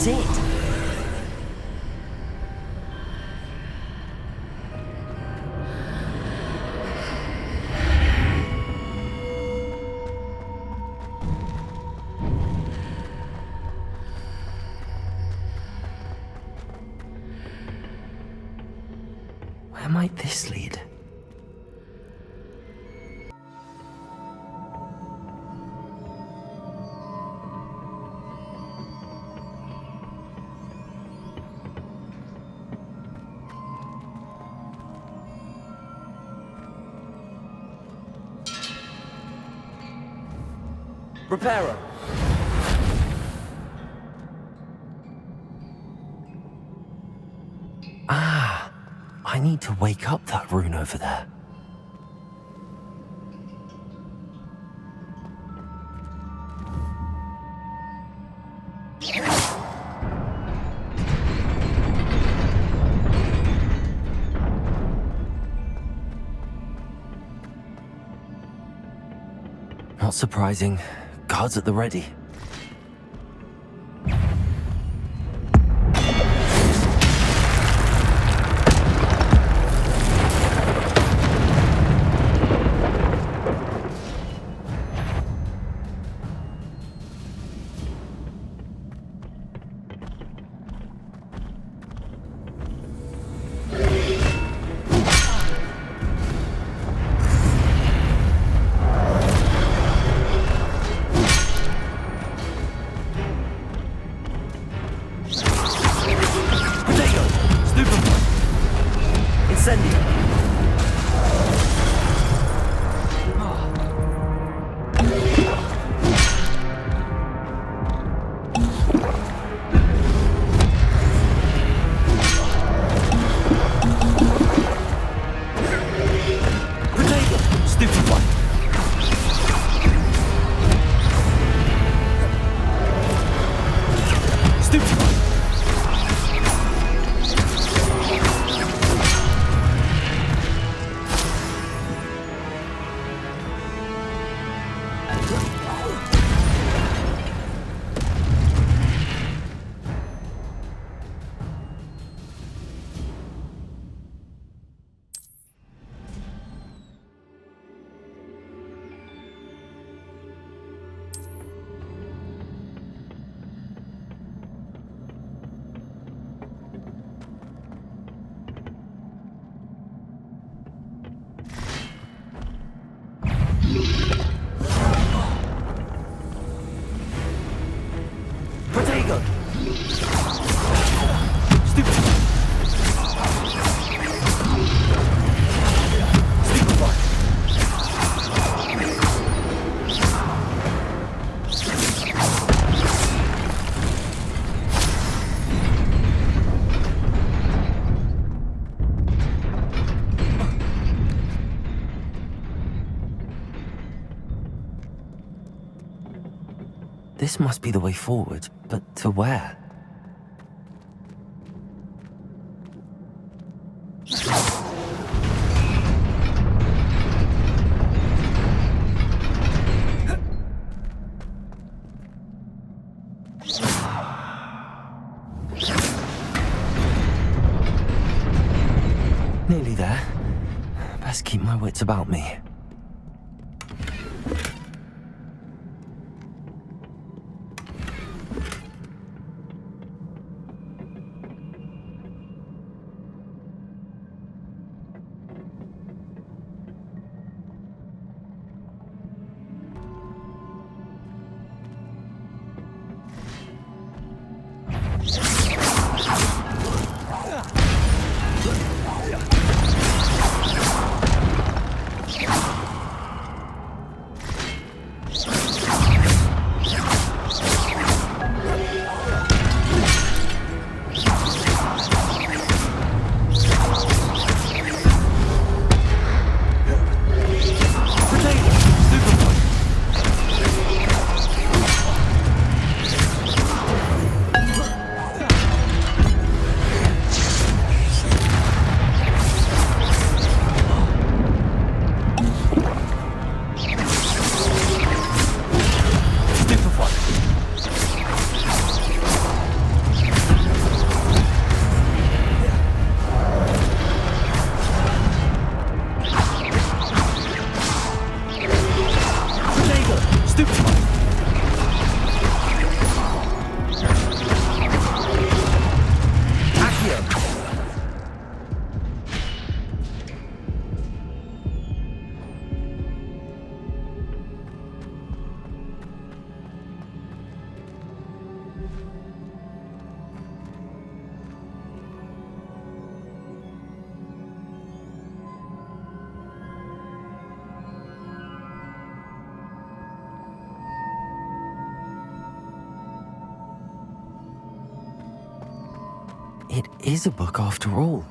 That's it. Where might this lead? Repairer. Ah, I need to wake up that rune over there. Not surprising. Guards at the ready. This must be the way forward, but to where? Nearly there. Best keep my wits about me. It is a book after all.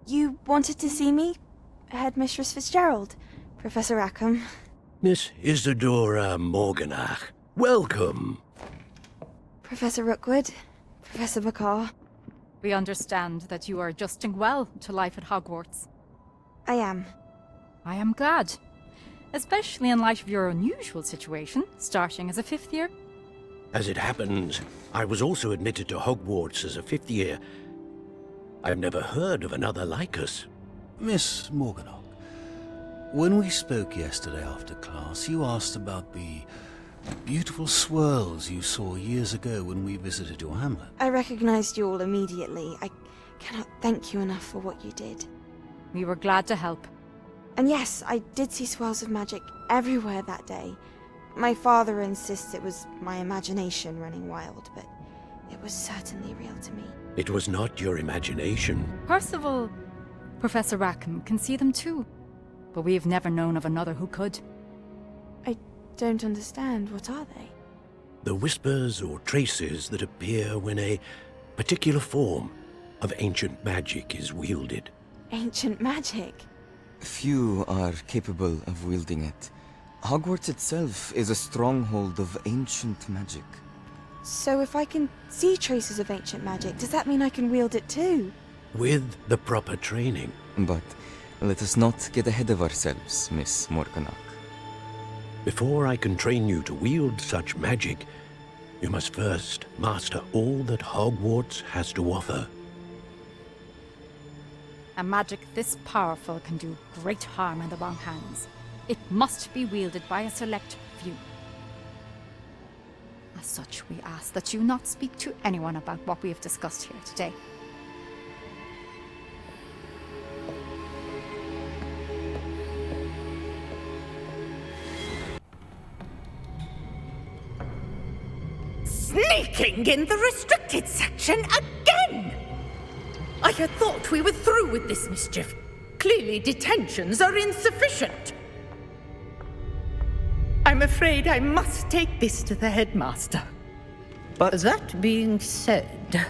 You wanted to see me? Headmistress Fitzgerald, Professor Rackham. Miss Isadora Morganach, welcome. Professor Rookwood, Professor Bakar. We understand that you are adjusting well to life at Hogwarts. I am. I am glad. Especially in light of your unusual situation, starting as a 5th year. As it happens, I was also admitted to Hogwarts as a 5th year. I've never heard of another like us. Miss Morganach, when we spoke yesterday after class, you asked about the beautiful swirls you saw years ago when we visited your hamlet. I recognized you all immediately. I cannot thank you enough for what you did. We were glad to help. And yes, I did see swirls of magic everywhere that day. My father insists it was my imagination running wild, but it was certainly real to me. It was not your imagination. Percival, Professor Rackham can see them too. But we have never known of another who could. I don't understand. What are they? The whispers or traces that appear when a particular form of ancient magic is wielded. Ancient magic? Few are capable of wielding it. Hogwarts itself is a stronghold of ancient magic. So if I can see traces of ancient magic, does that mean I can wield it too? With the proper training. But let us not get ahead of ourselves, Miss Morganach. Before I can train you to wield such magic, you must first master all that Hogwarts has to offer. A magic this powerful can do great harm in the wrong hands. It must be wielded by a select few. As such, we ask that you not speak to anyone about what we have discussed here today. Sneaking in the restricted section again! I had thought we were through with this mischief. Clearly detentions are insufficient. I'm afraid I must take this to the headmaster. But that being said,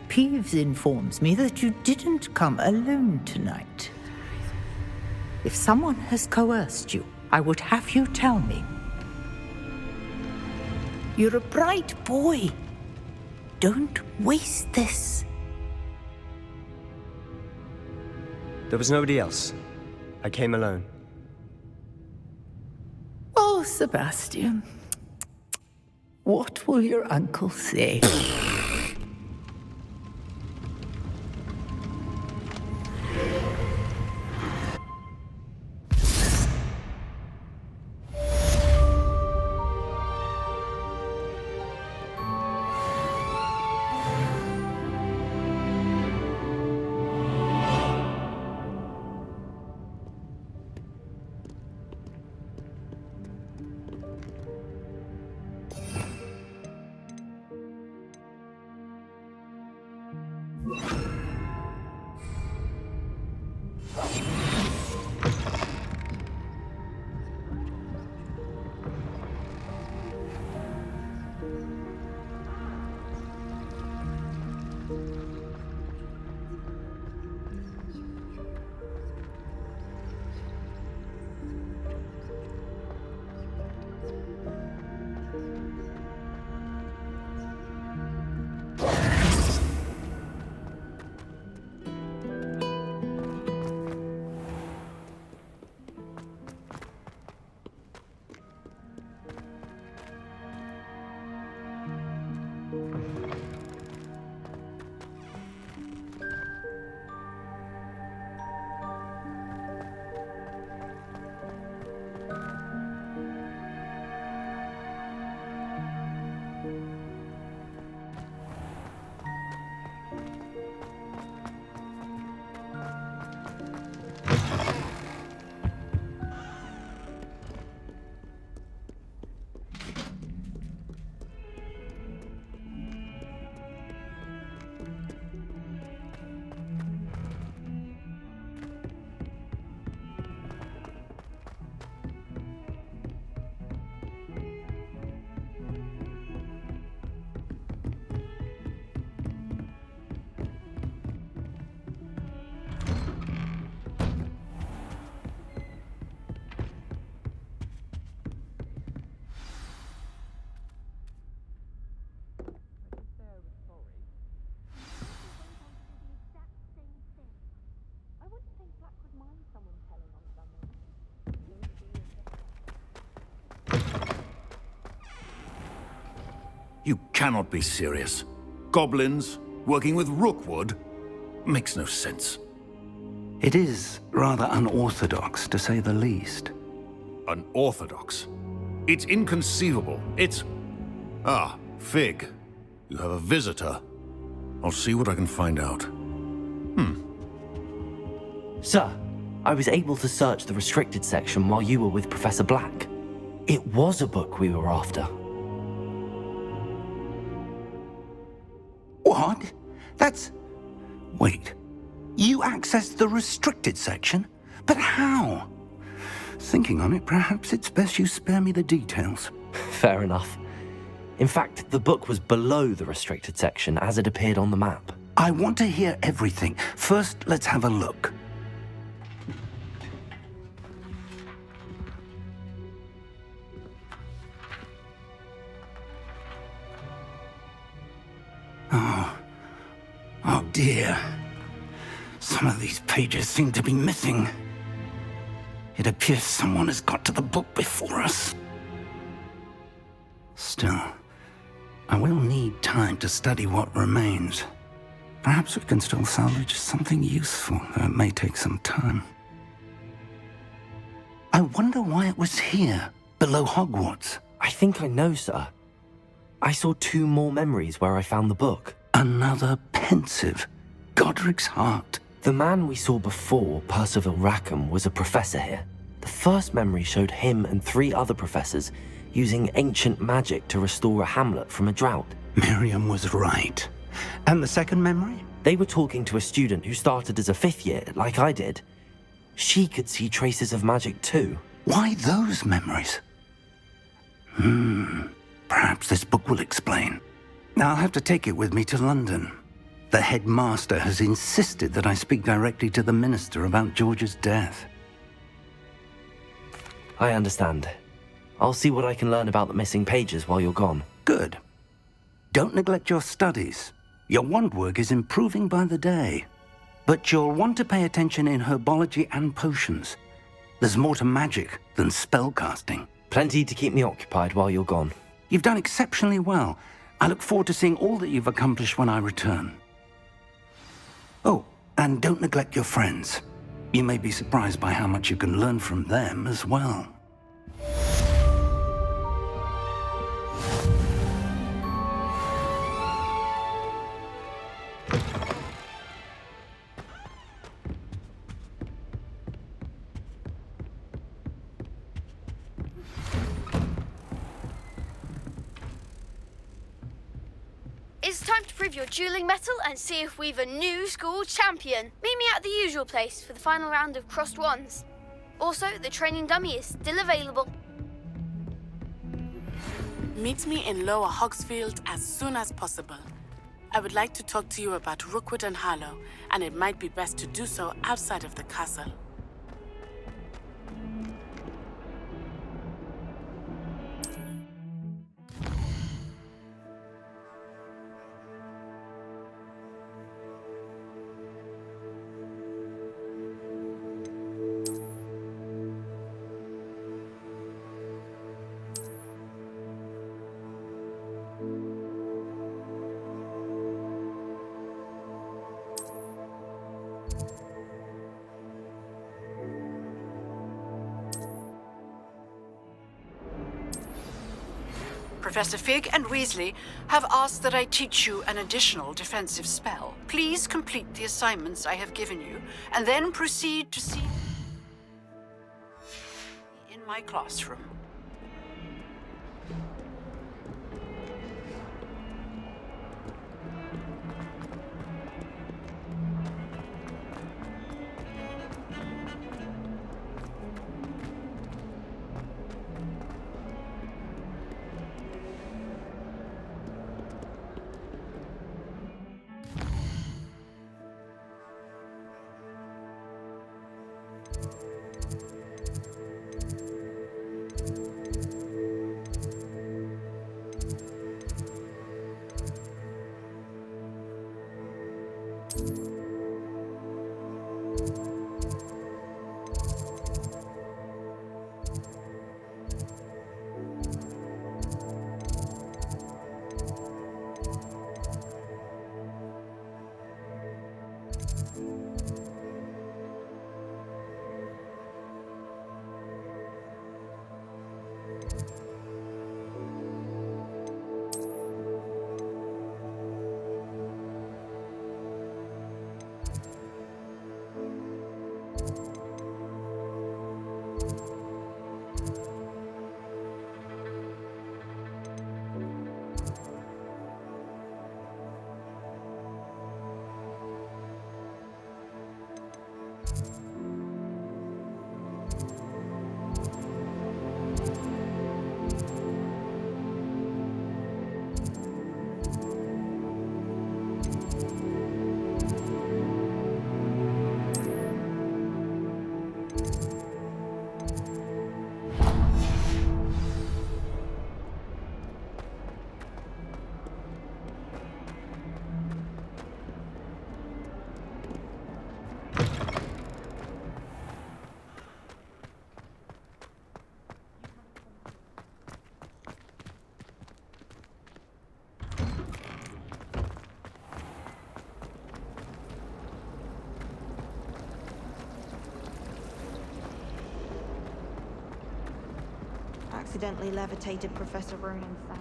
Peeves informs me that you didn't come alone tonight. If someone has coerced you, I would have you tell me. You're a bright boy. Don't waste this. There was nobody else. I came alone. Oh, Sebastian. What will your uncle say? You cannot be serious. Goblins working with Rookwood? Makes no sense. It is rather unorthodox, to say the least. Unorthodox? It's inconceivable. It's... Ah, Fig. You have a visitor. I'll see what I can find out. Sir, I was able to search the restricted section while you were with Professor Black. It was a book we were after. What? That's... Wait. You accessed the restricted section? But how? Thinking on it, perhaps it's best you spare me the details. Fair enough. In fact, the book was below the restricted section as it appeared on the map. I want to hear everything. First, let's have a look. Oh dear. Some of these pages seem to be missing. It appears someone has got to the book before us. Still, I will need time to study what remains. Perhaps we can still salvage something useful, though it may take some time. I wonder why it was here, below Hogwarts. I think I know, sir. I saw 2 more memories where I found the book. Another pensive. Godric's heart. The man we saw before, Percival Rackham, was a professor here. The first memory showed him and 3 other professors using ancient magic to restore a hamlet from a drought. Miriam was right. And the second memory? They were talking to a student who started as a 5th year, like I did. She could see traces of magic too. Why those memories? Perhaps this book will explain. I'll have to take it with me to London. The headmaster has insisted that I speak directly to the minister about George's death. I understand. I'll see what I can learn about the missing pages while you're gone. Good. Don't neglect your studies. Your wand work is improving by the day. But you'll want to pay attention in herbology and potions. There's more to magic than spellcasting. Plenty to keep me occupied while you're gone. You've done exceptionally well. I look forward to seeing all that you've accomplished when I return. Oh, and don't neglect your friends. You may be surprised by how much you can learn from them as well. It's time to prove your dueling mettle and see if we've a new school champion. Meet me at the usual place for the final round of crossed wands. Also, the training dummy is still available. Meet me in Lower Hogsfield as soon as possible. I would like to talk to you about Rookwood and Harlow, and it might be best to do so outside of the castle. Professor Fig and Weasley have asked that I teach you an additional defensive spell. Please complete the assignments I have given you, and then proceed to see in my classroom. Accidentally levitated Professor Ronan Sam.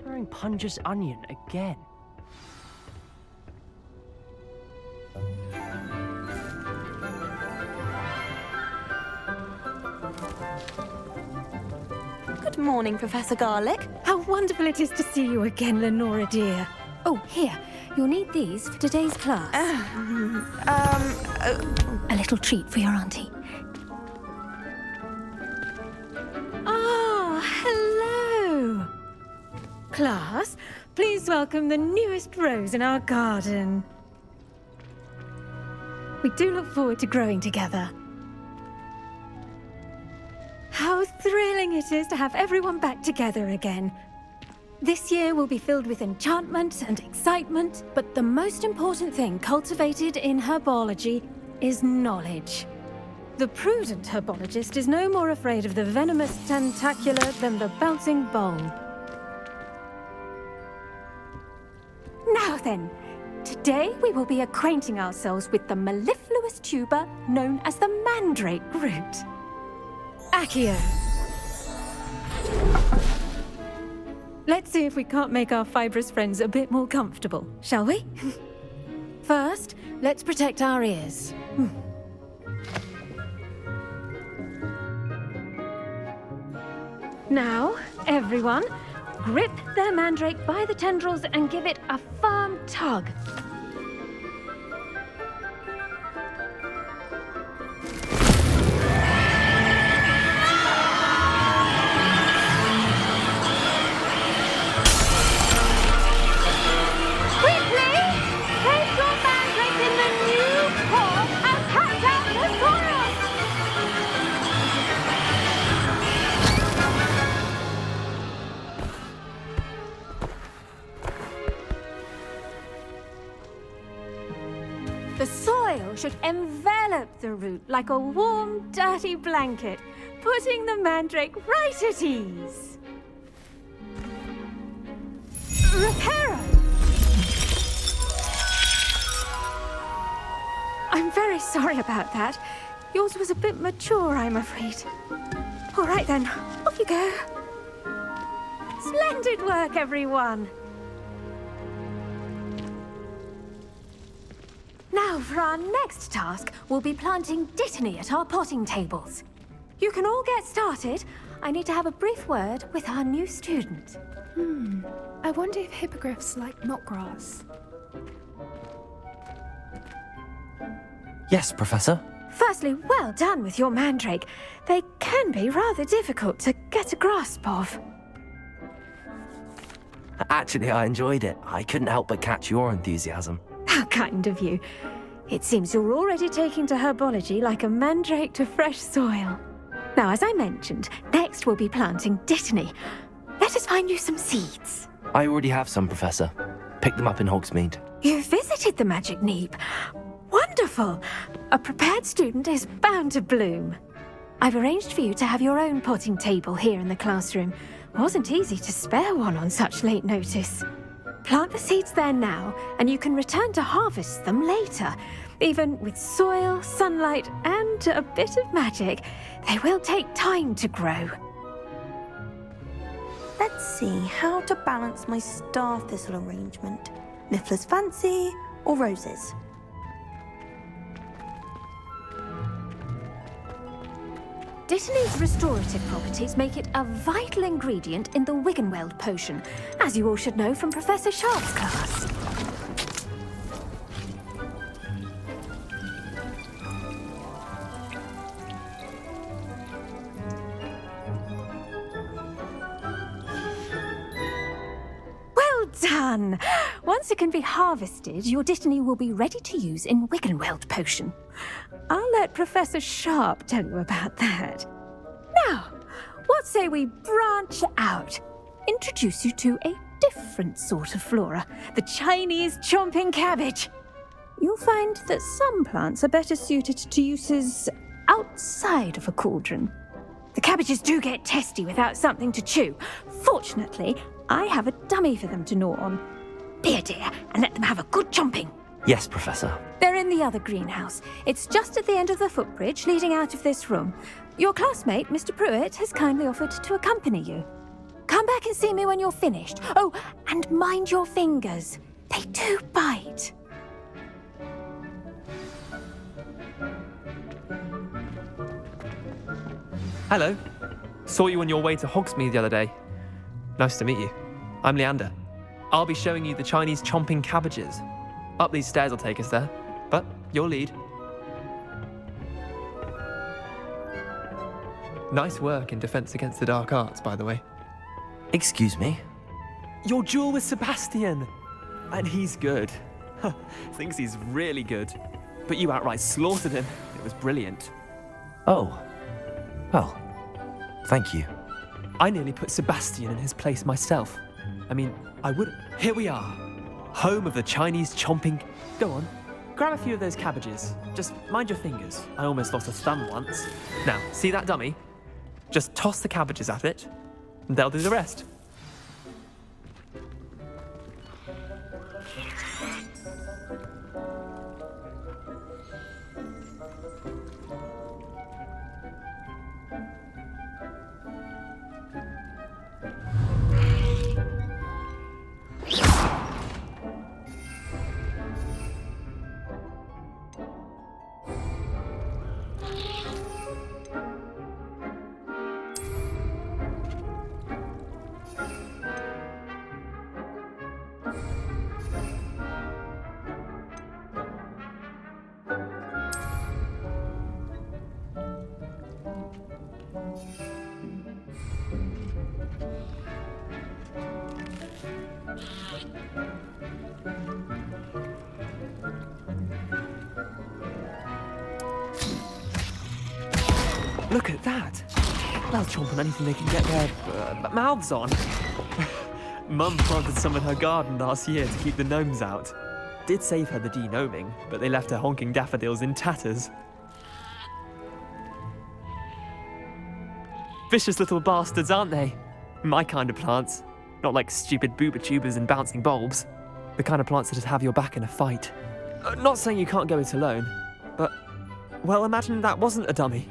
Wearing Punja's onion again. Good morning, Professor Garlick. How wonderful it is to see you again, Lenora dear. Oh, here. You'll need these for today's class. A little treat for your auntie. class, please welcome the newest rose in our garden. We do look forward to growing together. How thrilling it is to have everyone back together again. This year will be filled with enchantment and excitement, but the most important thing cultivated in herbology is knowledge. The prudent herbologist is no more afraid of the venomous tentacular than the bouncing bulb. Now then, today we will be acquainting ourselves with the mellifluous tuber known as the mandrake root. Accio. Let's see if we can't make our fibrous friends a bit more comfortable, shall we? First, let's protect our ears. Now, everyone, grip their mandrake by the tendrils and give it a firm tug. The soil should envelop the root like a warm, dirty blanket, putting the mandrake right at ease. Reparo! I'm very sorry about that. Yours was a bit mature, I'm afraid. All right then, off you go. Splendid work, everyone. Now, for our next task, we'll be planting dittany at our potting tables. You can all get started. I need to have a brief word with our new student. I wonder if hippogriffs like knotgrass. Yes, Professor. Firstly, well done with your mandrake. They can be rather difficult to get a grasp of. Actually, I enjoyed it. I couldn't help but catch your enthusiasm. How kind of you. It seems you're already taking to herbology like a mandrake to fresh soil. Now, as I mentioned, next we'll be planting dittany. Let us find you some seeds. I already have some, Professor. Picked them up in Hogsmeade. You visited the Magic Neep. Wonderful! A prepared student is bound to bloom. I've arranged for you to have your own potting table here in the classroom. Wasn't easy to spare one on such late notice. Plant the seeds there now, and you can return to harvest them later. Even with soil, sunlight, and a bit of magic, they will take time to grow. Let's see how to balance my star thistle arrangement. Niffler's fancy or roses? Dittany's restorative properties make it a vital ingredient in the Wiggenweld potion, as you all should know from Professor Sharp's class. Well done! Once it can be harvested, your dittany will be ready to use in Wiggenweld potion. I'll let Professor Sharp tell you about that. Now, what say we branch out? Introduce you to a different sort of flora, the Chinese chomping cabbage. You'll find that some plants are better suited to uses outside of a cauldron. The cabbages do get testy without something to chew. Fortunately, I have a dummy for them to gnaw on. Be a dear and let them have a good chomping. Yes, Professor. They're in the other greenhouse. It's just at the end of the footbridge leading out of this room. Your classmate, Mr. Pruitt, has kindly offered to accompany you. Come back and see me when you're finished. Oh, and mind your fingers. They do bite. Hello. Saw you on your way to Hogsmeade the other day. Nice to meet you. I'm Leander. I'll be showing you the Chinese chomping cabbages. Up these stairs will take us there, but you'll lead. Nice work in Defense Against the Dark Arts, by the way. Excuse me? Your duel with Sebastian! And he's good. Thinks he's really good. But you outright slaughtered him. It was brilliant. Oh. Well, thank you. I nearly put Sebastian in his place myself. I mean, I would. Here we are. Home of the Chinese chomping. Go on. Grab a few of those cabbages. Just mind your fingers. I almost lost a thumb once. Now, see that dummy? Just toss the cabbages at it, and they'll do the rest. Look at that! They'll chomp on anything they can get their mouths on. Mum planted some in her garden last year to keep the gnomes out. Did save her the de-gnoming, but they left her honking daffodils in tatters. Vicious little bastards, aren't they? My kind of plants. Not like stupid booba tubers and bouncing bulbs. The kind of plants that'd have your back in a fight. Not saying you can't go it alone, but, well, imagine that wasn't a dummy.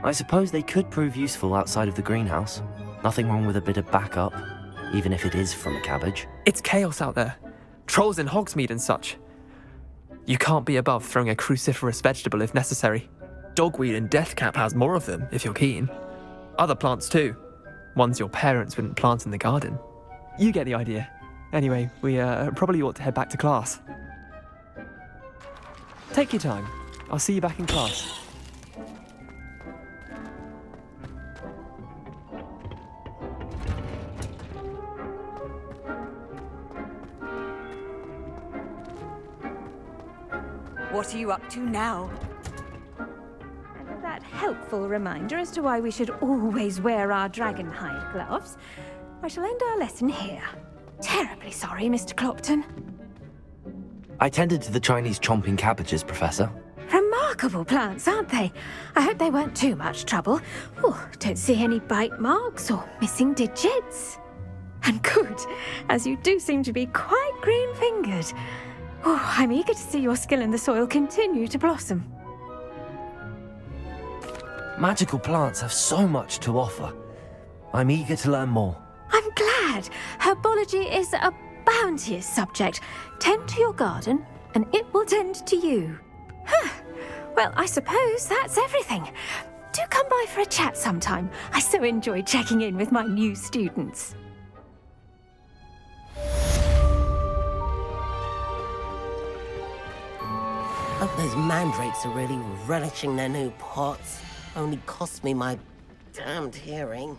I suppose they could prove useful outside of the greenhouse. Nothing wrong with a bit of backup, even if it is from a cabbage. It's chaos out there. Trolls in Hogsmeade and such. You can't be above throwing a cruciferous vegetable if necessary. Dogweed and deathcap has more of them, if you're keen. Other plants too. Ones your parents wouldn't plant in the garden. You get the idea. Anyway, we probably ought to head back to class. Take your time. I'll see you back in class. What are you up to now? And that helpful reminder as to why we should always wear our dragonhide gloves, I shall end our lesson here. Terribly sorry, Mr. Clopton. I tended to the Chinese chomping cabbages, Professor. Remarkable plants, aren't they? I hope they weren't too much trouble. Oh, don't see any bite marks or missing digits. And good, as you do seem to be quite green-fingered. Oh, I'm eager to see your skill in the soil continue to blossom. Magical plants have so much to offer. I'm eager to learn more. I'm glad. Herbology is a bounteous subject. Tend to your garden, and it will tend to you. Well, I suppose that's everything. Do come by for a chat sometime. I so enjoy checking in with my new students. Hope those mandrakes are really relishing their new pots. Only cost me my damned hearing.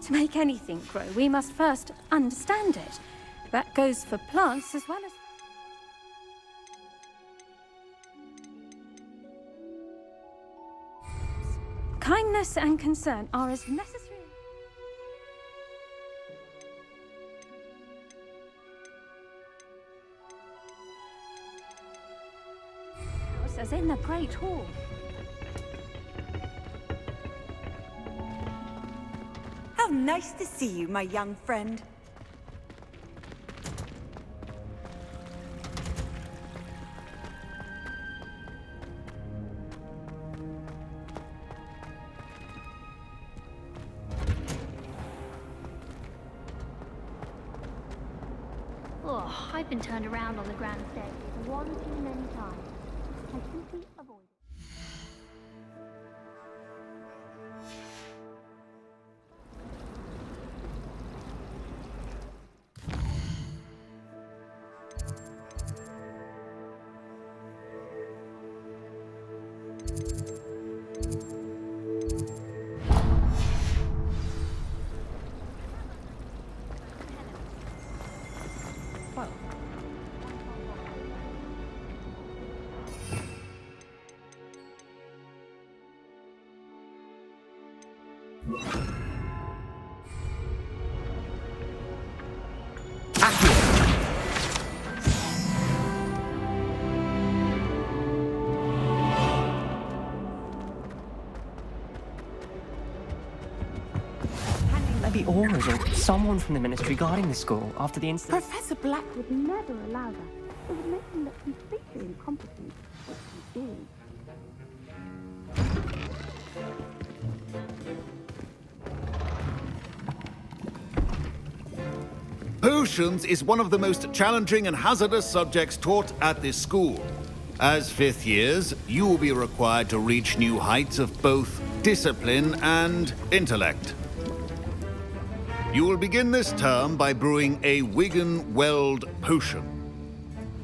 To make anything grow, we must first understand it. That goes for plants as well as... Kindness and concern are as necessary as in the Great Hall. How nice to see you, my young friend. Oh, I've been turned around on the grand staircase one too many times. I simply avoid it. 12. Maybe Aura's or someone from the Ministry guarding the school after the incident. Professor Black would never allow that. It would make him look completely incompetent. What he did. Potions is one of the most challenging and hazardous subjects taught at this school. As fifth years, you will be required to reach new heights of both discipline and intellect. You will begin this term by brewing a Wiggenweld potion.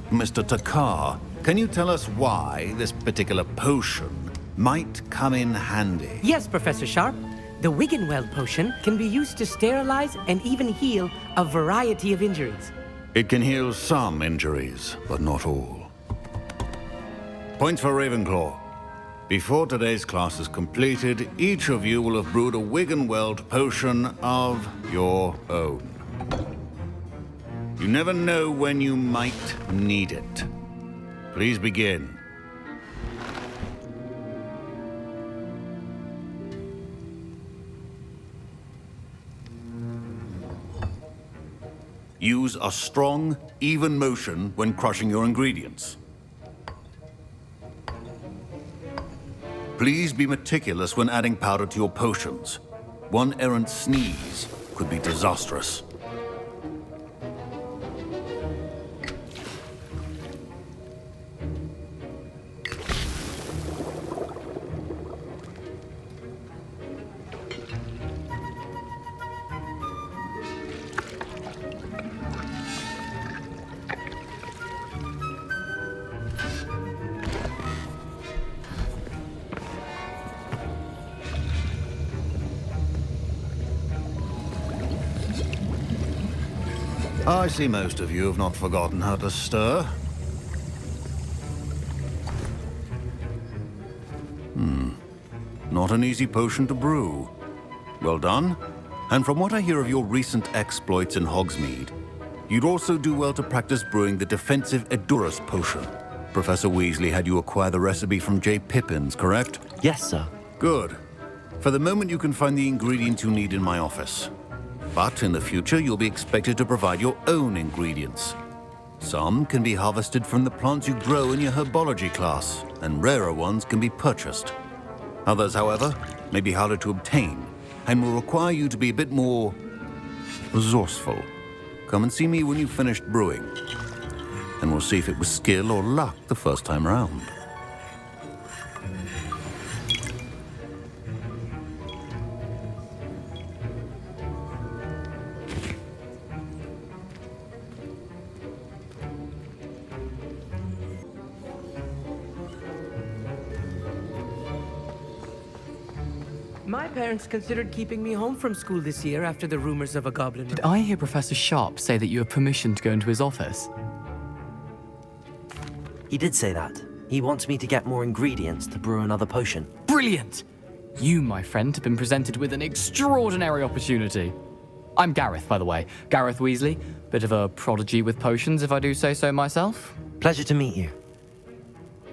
Mr. Takar, can you tell us why this particular potion might come in handy? Yes, Professor Sharp. The Wiggenweld potion can be used to sterilize and even heal a variety of injuries. It can heal some injuries, but not all. Points for Ravenclaw. Before today's class is completed, each of you will have brewed a Wiggenweld potion of your own. You never know when you might need it. Please begin. Use a strong, even motion when crushing your ingredients. Please be meticulous when adding powder to your potions. One errant sneeze could be disastrous. I see most of you have not forgotten how to stir. Not an easy potion to brew. Well done. And from what I hear of your recent exploits in Hogsmeade, you'd also do well to practice brewing the defensive Edurus potion. Professor Weasley had you acquire the recipe from J. Pippins, correct? Yes, sir. Good. For the moment, you can find the ingredients you need in my office. But in the future, you'll be expected to provide your own ingredients. Some can be harvested from the plants you grow in your herbology class, and rarer ones can be purchased. Others, however, may be harder to obtain, and will require you to be a bit more resourceful. Come and see me when you've finished brewing, and we'll see if it was skill or luck the first time around. My parents considered keeping me home from school this year after the rumors of a goblin. Did I hear Professor Sharp say that you have permission to go into his office? He did say that. He wants me to get more ingredients to brew another potion. Brilliant! You, my friend, have been presented with an extraordinary opportunity. I'm Gareth, by the way. Gareth Weasley. Bit of a prodigy with potions, if I do say so myself. Pleasure to meet you.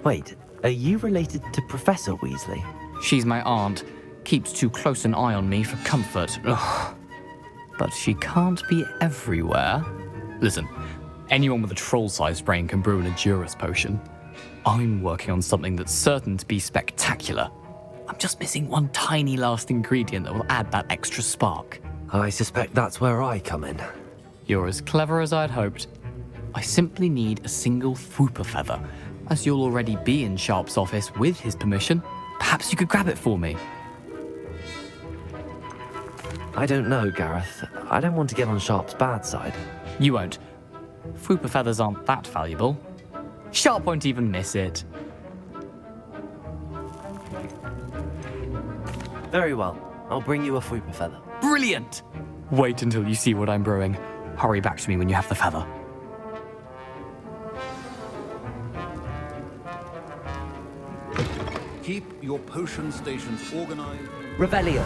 Wait, are you related to Professor Weasley? She's my aunt. Keeps too close an eye on me for comfort. Ugh. But she can't be everywhere. Listen, anyone with a troll-sized brain can brew an Edurus potion. I'm working on something that's certain to be spectacular. I'm just missing one tiny last ingredient that will add that extra spark. I suspect that's where I come in. You're as clever as I'd hoped. I simply need a single Fwooper feather. As you'll already be in Sharp's office with his permission, perhaps you could grab it for me. I don't know, Gareth. I don't want to get on Sharp's bad side. You won't. Fwooper feathers aren't that valuable. Sharp won't even miss it. Very well. I'll bring you a Fwooper feather. Brilliant! Wait until you see what I'm brewing. Hurry back to me when you have the feather. Keep your potion stations organized. Revelio.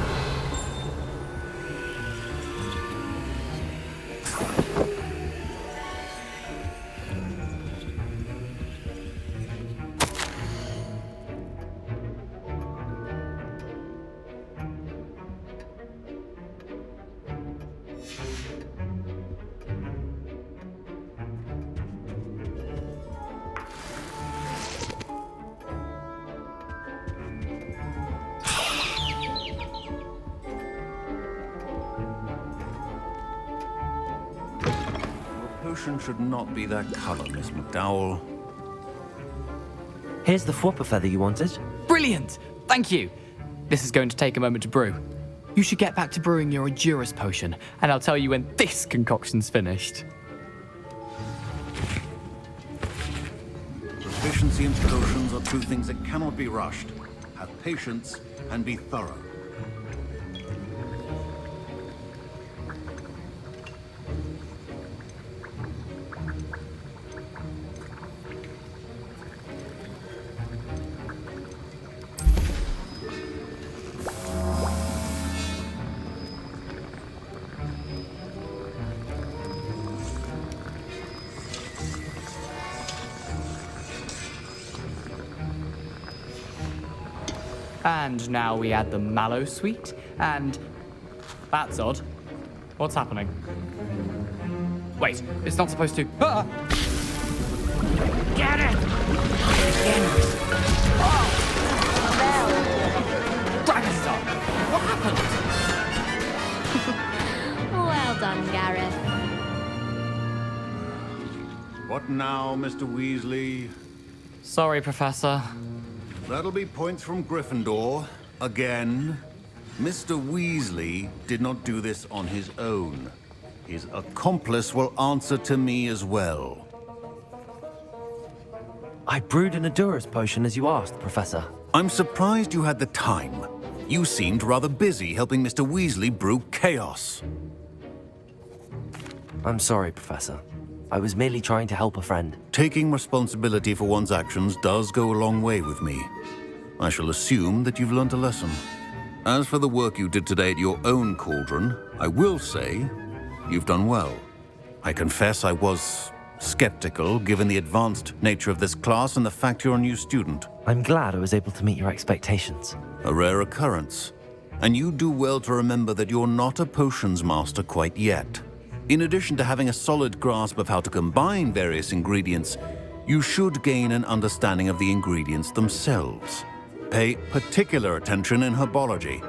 Potion should not be that color, Miss McDowell. Here's the Fwopper feather you wanted. Brilliant! Thank you. This is going to take a moment to brew. You should get back to brewing your Endurus potion, and I'll tell you when this concoction's finished. Proficiency in potions are two things that cannot be rushed. Have patience and be thorough. And now we add the mallow sweet, and... That's odd. What's happening? Wait, it's not supposed to... Ah! Get it! Oh! Dragonstar! What happened? Well done, Gareth. What now, Mr. Weasley? Sorry, Professor. That'll be points from Gryffindor. Again. Mr. Weasley did not do this on his own. His accomplice will answer to me as well. I brewed an Endurus potion as you asked, Professor. I'm surprised you had the time. You seemed rather busy helping Mr. Weasley brew chaos. I'm sorry, Professor. I was merely trying to help a friend. Taking responsibility for one's actions does go a long way with me. I shall assume that you've learned a lesson. As for the work you did today at your own cauldron, I will say you've done well. I confess I was skeptical given the advanced nature of this class and the fact you're a new student. I'm glad I was able to meet your expectations. A rare occurrence. And you do well to remember that you're not a potions master quite yet. In addition to having a solid grasp of how to combine various ingredients, you should gain an understanding of the ingredients themselves. Pay particular attention in herbology.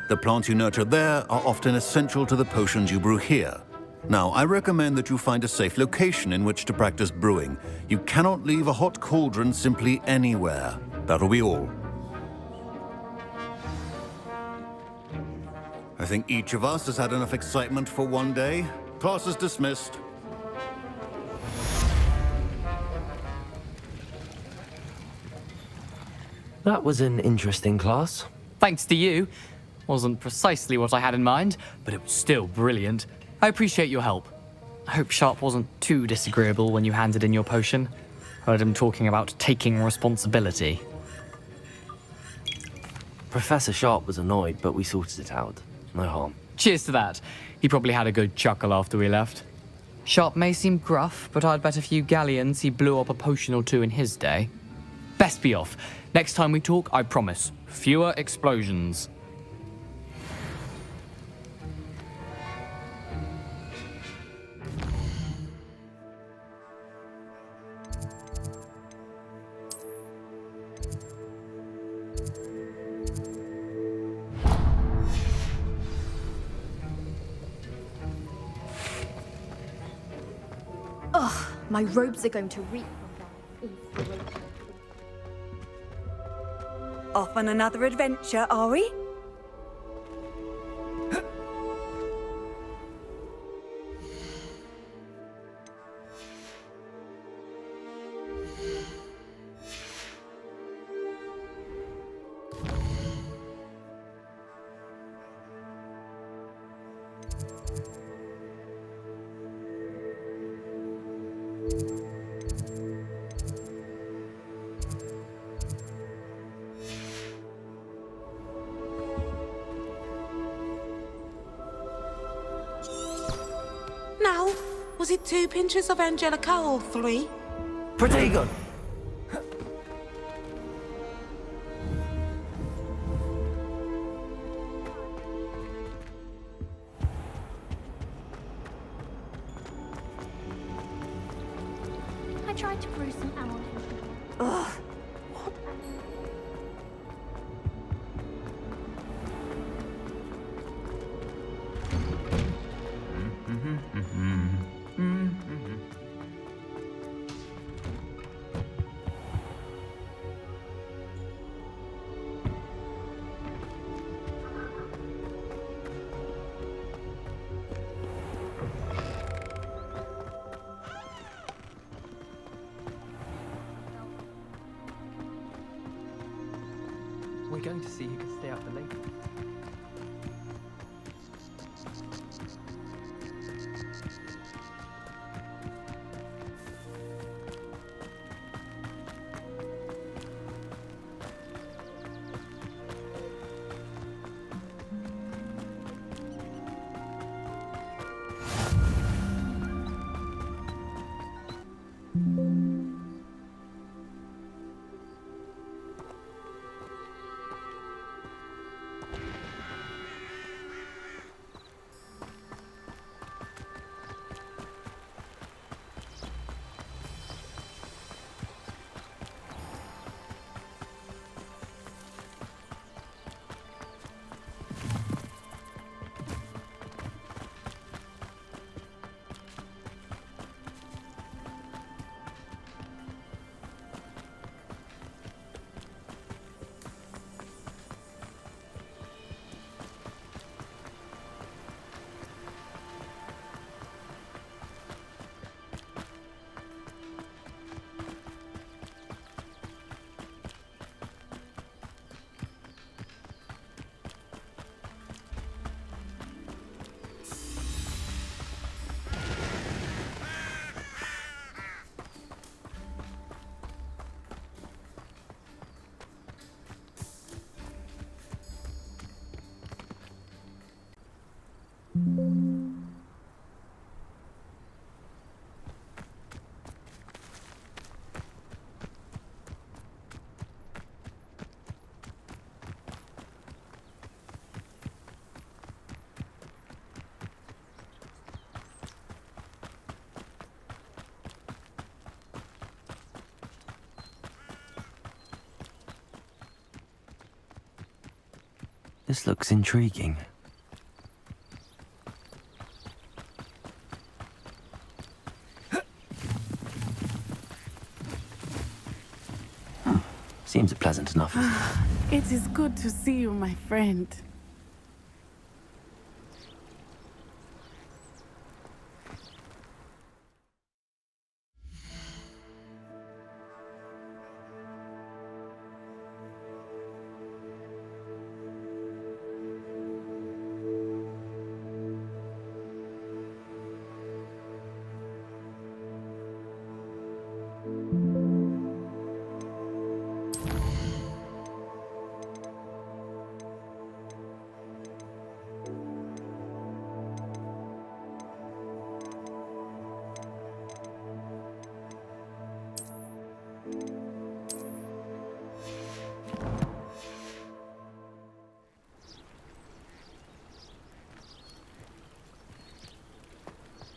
The plants you nurture there are often essential to the potions you brew here. Now, I recommend that you find a safe location in which to practice brewing. You cannot leave a hot cauldron simply anywhere. That'll be all. I think each of us has had enough excitement for one day. Class is dismissed. That was an interesting class. Thanks to you. Wasn't precisely what I had in mind, but it was still brilliant. I appreciate your help. I hope Sharp wasn't too disagreeable when you handed in your potion. Heard him talking about taking responsibility. Professor Sharp was annoyed, but we sorted it out. No harm. Cheers to that. He probably had a good chuckle after we left. Sharp may seem gruff, but I'd bet a few galleons he blew up a potion or two in his day. Best be off. Next time we talk, I promise, fewer explosions. Ugh, my robes are going to reek from that inspiration. Off on another adventure, are we? Now, was it 2 pinches of Angelica or 3? Pretty good. I tried to brew some owl. Ugh. We're going to see who can stay up for later. This looks intriguing. Seems pleasant enough. It is good to see you, my friend.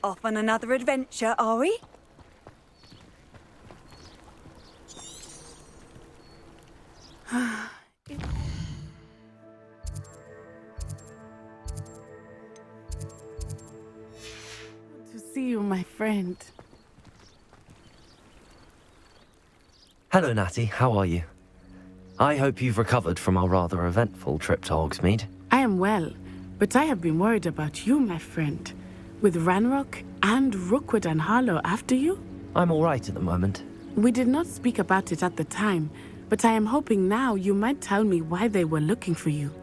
Off on another adventure, are we? To see you, my friend. Hello, Natty. How are you? I hope you've recovered from our rather eventful trip to Hogsmeade. I am well, but I have been worried about you, my friend. With Ranrock and Rookwood and Harlow after you? I'm all right at the moment. We did not speak about it at the time, but I am hoping now you might tell me why they were looking for you.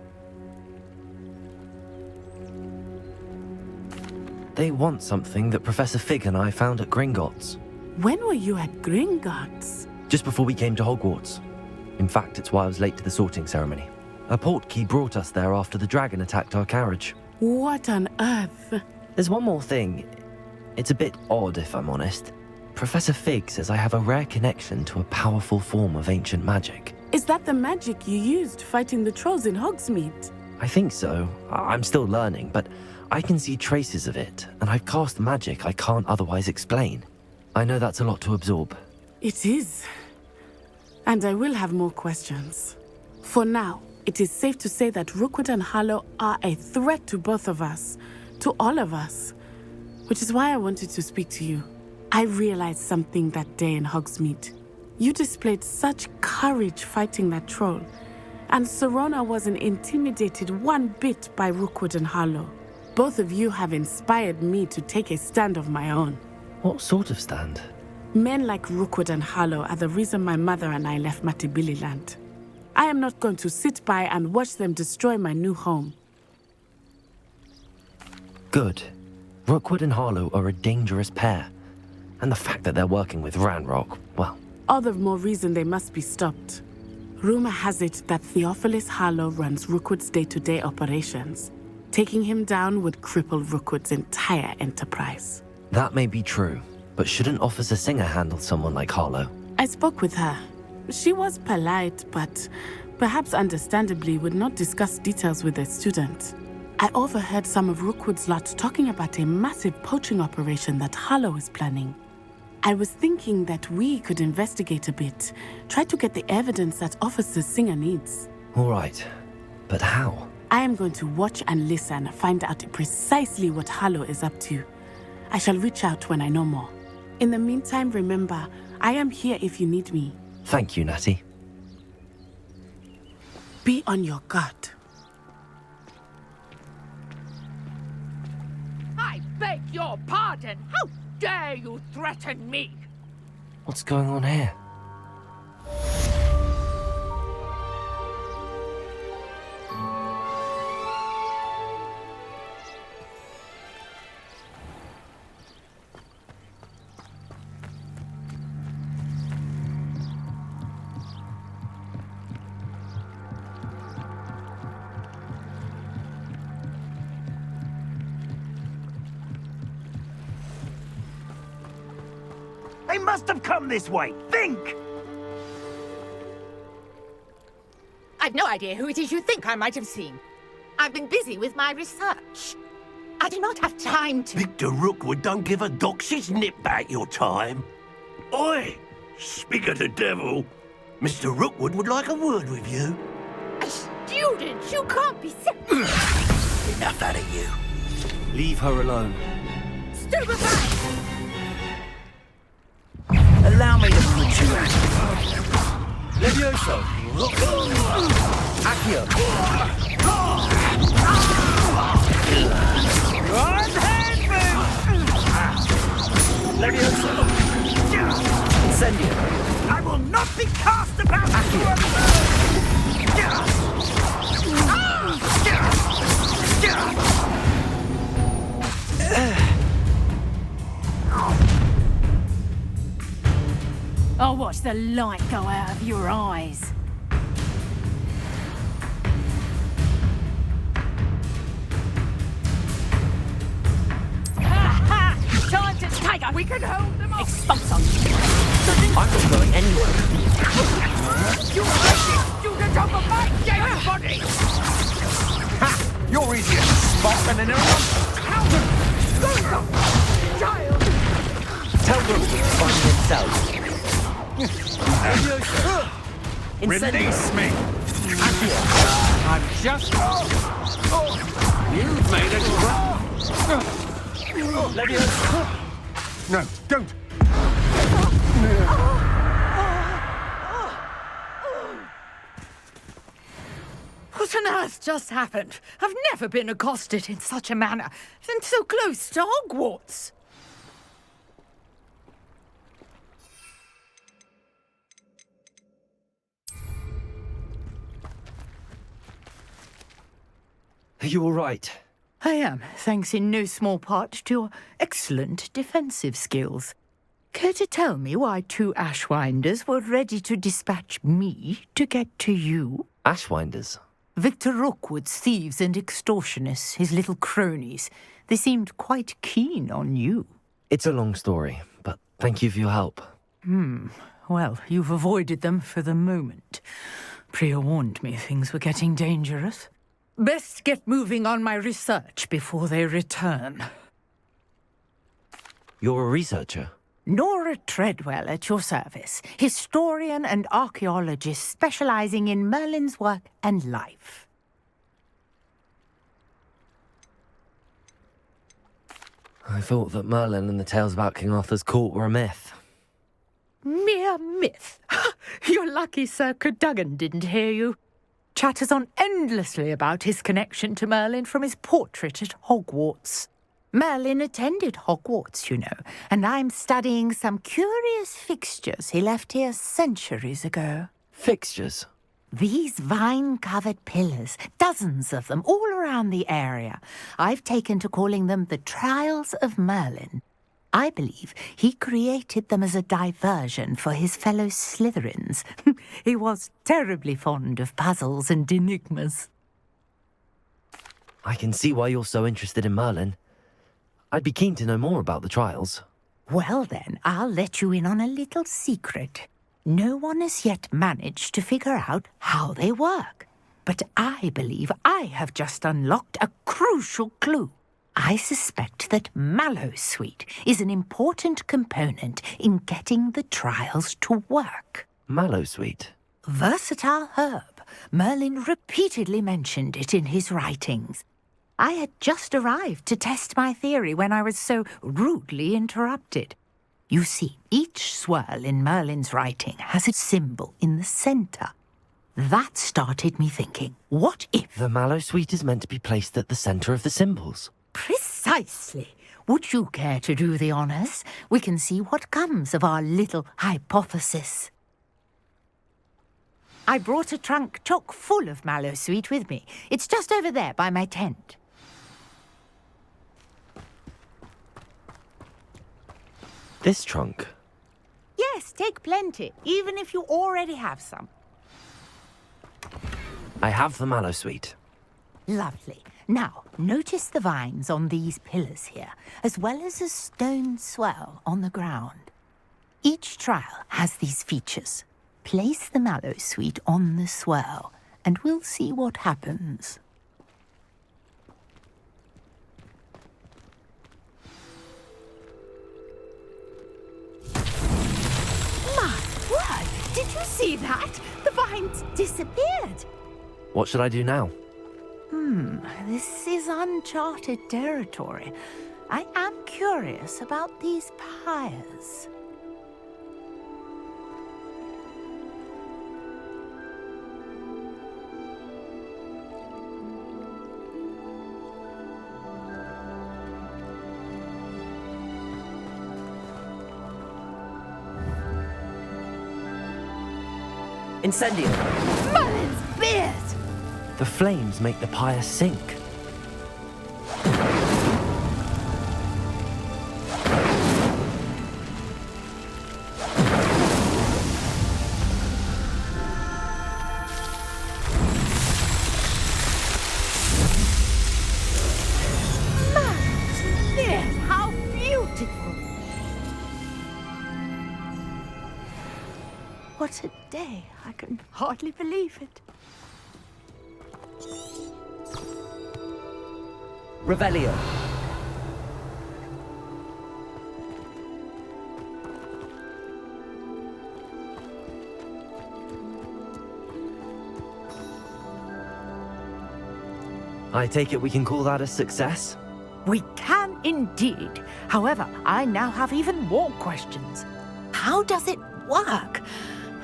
They want something that Professor Fig and I found at Gringotts. When were you at Gringotts? Just before we came to Hogwarts. In fact, it's why I was late to the sorting ceremony. A portkey brought us there after the dragon attacked our carriage. What on earth? There's one more thing. It's a bit odd, if I'm honest. Professor Fig says I have a rare connection to a powerful form of ancient magic. Is that the magic you used fighting the trolls in Hogsmeade? I think so. I'm still learning, but I can see traces of it, and I've cast magic I can't otherwise explain. I know that's a lot to absorb. It is. And I will have more questions. For now, it is safe to say that Rookwood and Harlow are a threat to both of us, to all of us. Which is why I wanted to speak to you. I realized something that day in Hogsmeade. You displayed such courage fighting that troll, and Serona wasn't intimidated one bit by Rookwood and Harlow. Both of you have inspired me to take a stand of my own. What sort of stand? Men like Rookwood and Harlow are the reason my mother and I left Matibili land. I am not going to sit by and watch them destroy my new home. Good. Rookwood and Harlow are a dangerous pair. And the fact that they're working with Ranrock, well... All the more reason they must be stopped. Rumor has it that Theophilus Harlow runs Rookwood's day-to-day operations. Taking him down would cripple Rookwood's entire enterprise. That may be true, but shouldn't Officer Singer handle someone like Harlow? I spoke with her. She was polite, but perhaps understandably would not discuss details with a student. I overheard some of Rookwood's lot talking about a massive poaching operation that Harlow is planning. I was thinking that we could investigate a bit, try to get the evidence that Officer Singer needs. All right, but how? I am going to watch and listen, find out precisely what Harlow is up to. I shall reach out when I know more. In the meantime, remember, I am here if you need me. Thank you, Natty. Be on your guard. I beg your pardon. How dare you threaten me? What's going on here? They must have come this way. Think! I've no idea who it is you think I might have seen. I've been busy with my research. I do not have time to... Victor Rookwood don't give a doxy's nip back your time. Oi! Speak of the devil. Mr. Rookwood would like a word with you. A student? You can't be serious. Enough out of you. Leave her alone. Stupefy! Allow me to put you out. Levioso! Accio! Right hand move! Levioso! Incendio! I will not be cast about! I'll watch the light go out of your eyes. Time to take a... We can hold them off. Expulso. I'm not going anywhere. You racist student of the my dead body! Ha! You're easier to spot than anyone. Child! Tell them to find himself. Release me! I'm just... You've made a No, don't! What on earth just happened? I've never been accosted in such a manner, and so close to Hogwarts. Are you all right? I am, thanks in no small part to your excellent defensive skills. Care to tell me why two Ashwinders were ready to dispatch me to get to you? Ashwinders? Victor Rookwood's thieves and extortionists, his little cronies. They seemed quite keen on you. It's a long story, but thank you for your help. Well, you've avoided them for the moment. Priya warned me things were getting dangerous. Best get moving on my research before they return. You're a researcher? Nora Treadwell at your service, historian and archaeologist specializing in Merlin's work and life. I thought that Merlin and the tales about King Arthur's court were a myth. Mere myth. You're lucky Sir Cadogan didn't hear you. Chatters on endlessly about his connection to Merlin from his portrait at Hogwarts. Merlin attended Hogwarts, you know, and I'm studying some curious fixtures he left here centuries ago. Fixtures? These vine-covered pillars, dozens of them, all around the area. I've taken to calling them the Trials of Merlin. I believe he created them as a diversion for his fellow Slytherins. He was terribly fond of puzzles and enigmas. I can see why you're so interested in Merlin. I'd be keen to know more about the trials. Well then, I'll let you in on a little secret. No one has yet managed to figure out how they work. But I believe I have just unlocked a crucial clue. I suspect that Mallowsweet is an important component in getting the trials to work. Mallowsweet? Versatile herb. Merlin repeatedly mentioned it in his writings. I had just arrived to test my theory when I was so rudely interrupted. You see, each swirl in Merlin's writing has a symbol in the centre. That started me thinking, what if... The Mallowsweet is meant to be placed at the centre of the symbols. Precisely. Would you care to do the honours? We can see what comes of our little hypothesis. I brought a trunk chock full of Mallowsweet with me. It's just over there by my tent. This trunk? Yes, take plenty, even if you already have some. I have the Mallowsweet. Lovely. Now, notice the vines on these pillars here, as well as a stone swell on the ground. Each trial has these features. Place the Mallowsweet on the swell, and we'll see what happens. My word! Did you see that? The vines disappeared. What should I do now? This is uncharted territory. I am curious about these pyres. Incendio! Merlin's beard! The flames make the pyre sink. Merlin's beard! How beautiful! What a day! I can hardly believe it. Revelio. I take it we can call that a success? We can indeed. However, I now have even more questions. How does it work?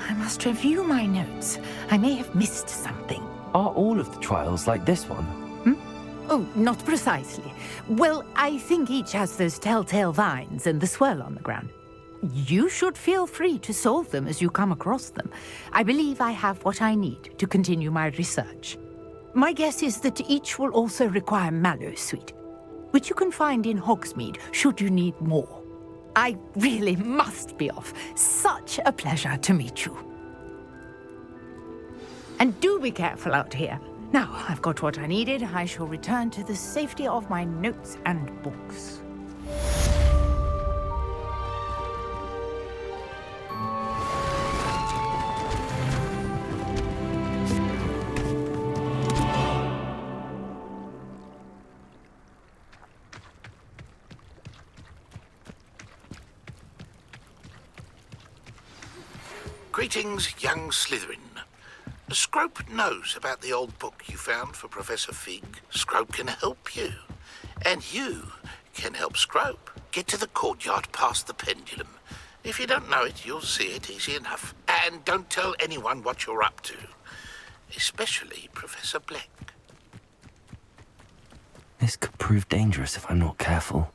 I must review my notes. I may have missed something. Are all of the trials like this one? Oh, not precisely. Well, I think each has those telltale vines and the swirl on the ground. You should feel free to solve them as you come across them. I believe I have what I need to continue my research. My guess is that each will also require Mallowsweet, which you can find in Hogsmeade should you need more. I really must be off. Such a pleasure to meet you. And do be careful out here. Now I've got what I needed, I shall return to the safety of my notes and books. Greetings, young Slytherin. Scrope knows about the old book you found for Professor Fig. Scrope can help you. And you can help Scrope. Get to the courtyard past the pendulum. If you don't know it, you'll see it easy enough. And don't tell anyone what you're up to. Especially Professor Black. This could prove dangerous if I'm not careful.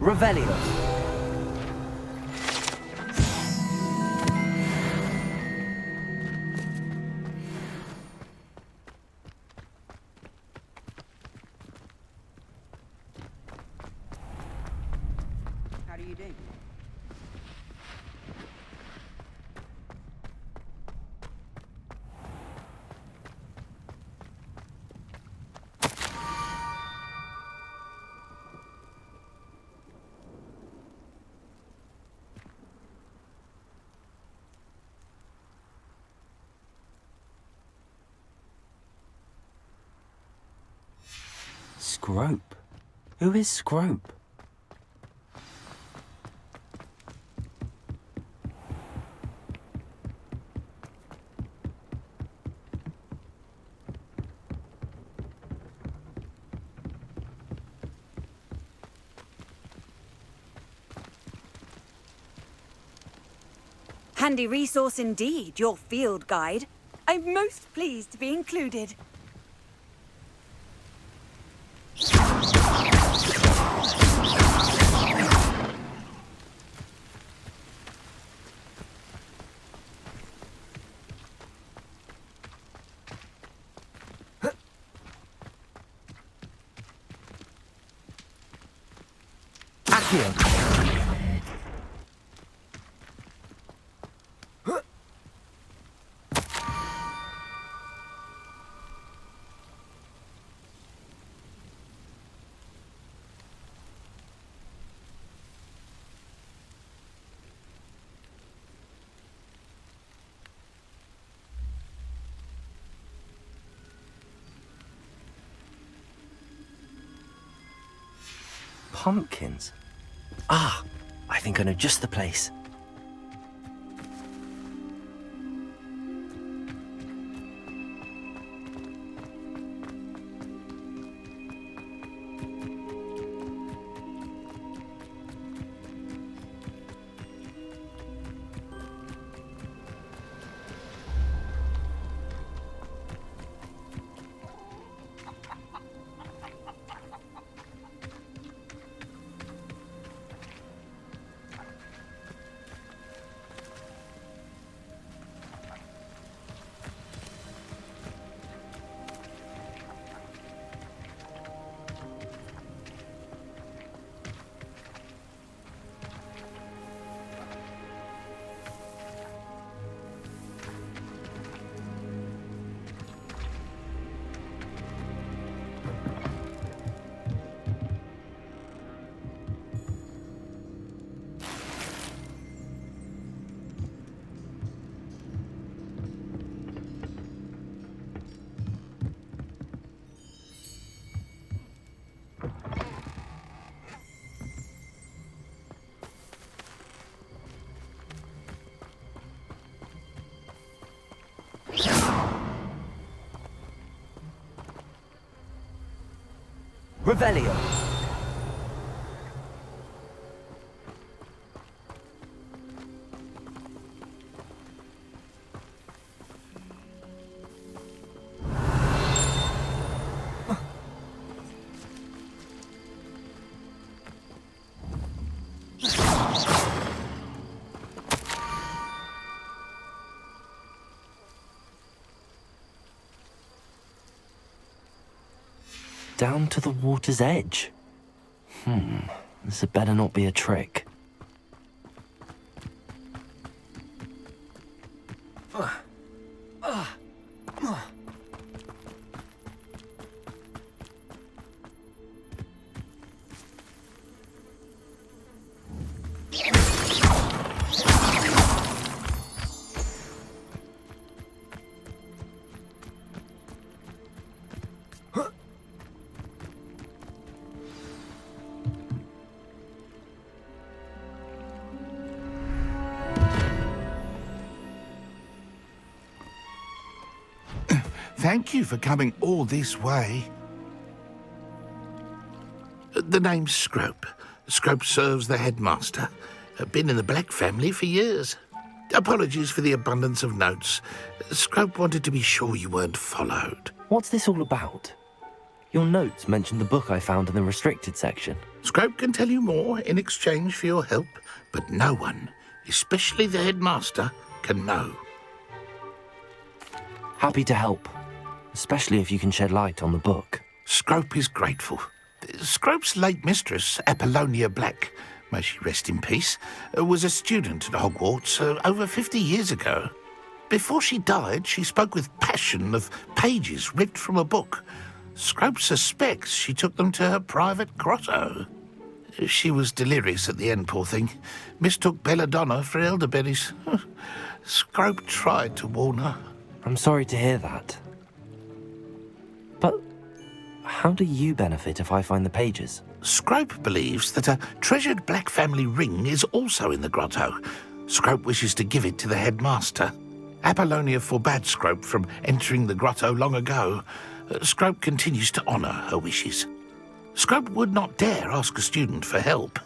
Revelio. How do you do? Scrope? Who is Scrope? Handy resource indeed, your field guide. I'm most pleased to be included. Pumpkins? Ah, I think I know just the place. Revelio. down to the water's edge. This had better not be a trick. Thank you for coming all this way. The name's Scrope. Scrope serves the headmaster. Been in the Black family for years. Apologies for the abundance of notes. Scrope wanted to be sure you weren't followed. What's this all about? Your notes mentioned the book I found in the restricted section. Scrope can tell you more in exchange for your help, but no one, especially the headmaster, can know. Happy to help, especially if you can shed light on the book. Scrope is grateful. Scrope's late mistress, Apollonia Black, may she rest in peace, was a student at Hogwarts over 50 years ago. Before she died, she spoke with passion of pages ripped from a book. Scrope suspects she took them to her private grotto. She was delirious at the end, poor thing. Mistook belladonna for elderberries. Scrope tried to warn her. I'm sorry to hear that. But how do you benefit if I find the pages? Scrope believes that a treasured Black family ring is also in the grotto. Scrope wishes to give it to the headmaster. Apollonia forbade Scrope from entering the grotto long ago. Scrope continues to honour her wishes. Scrope would not dare ask a student for help,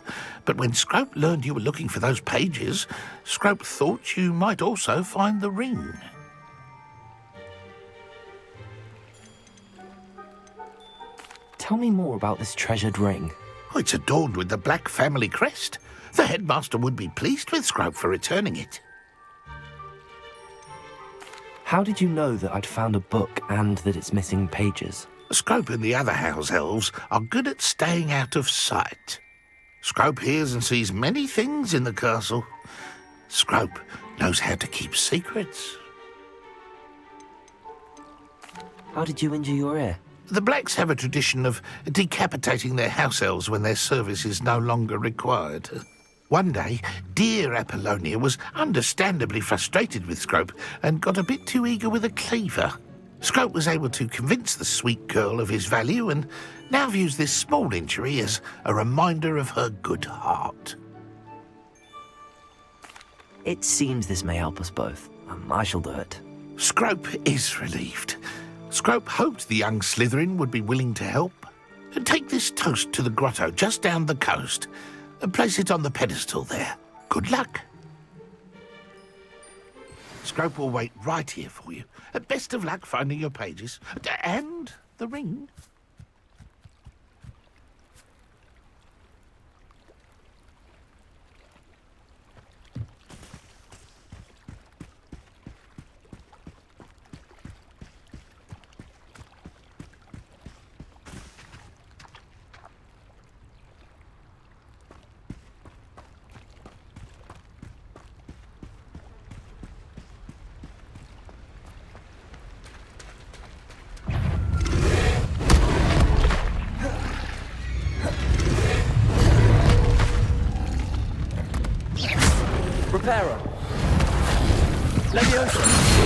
but when Scrope learned you were looking for those pages, Scrope thought you might also find the ring. Tell me more about this treasured ring. Oh, it's adorned with the Black family crest. The headmaster would be pleased with Scrope for returning it. How did you know that I'd found a book and that it's missing pages? Scrope and the other house elves are good at staying out of sight. Scrope hears and sees many things in the castle. Scrope knows how to keep secrets. How did you injure your ear? The Blacks have a tradition of decapitating their house elves when their service is no longer required. One day, dear Apollonia was understandably frustrated with Scrope and got a bit too eager with a cleaver. Scrope was able to convince the sweet girl of his value and now views this small injury as a reminder of her good heart. It seems this may help us both. I shall do it. Scrope is relieved. Scrope hoped the young Slytherin would be willing to help. Take this toast to the grotto just down the coast and place it on the pedestal there. Good luck. Scrope will wait right here for you. Best of luck finding your pages. And the ring. Reparo. Leviosa.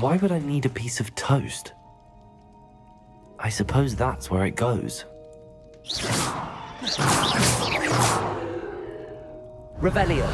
Why would I need a piece of toast? I suppose that's where it goes. Revelio.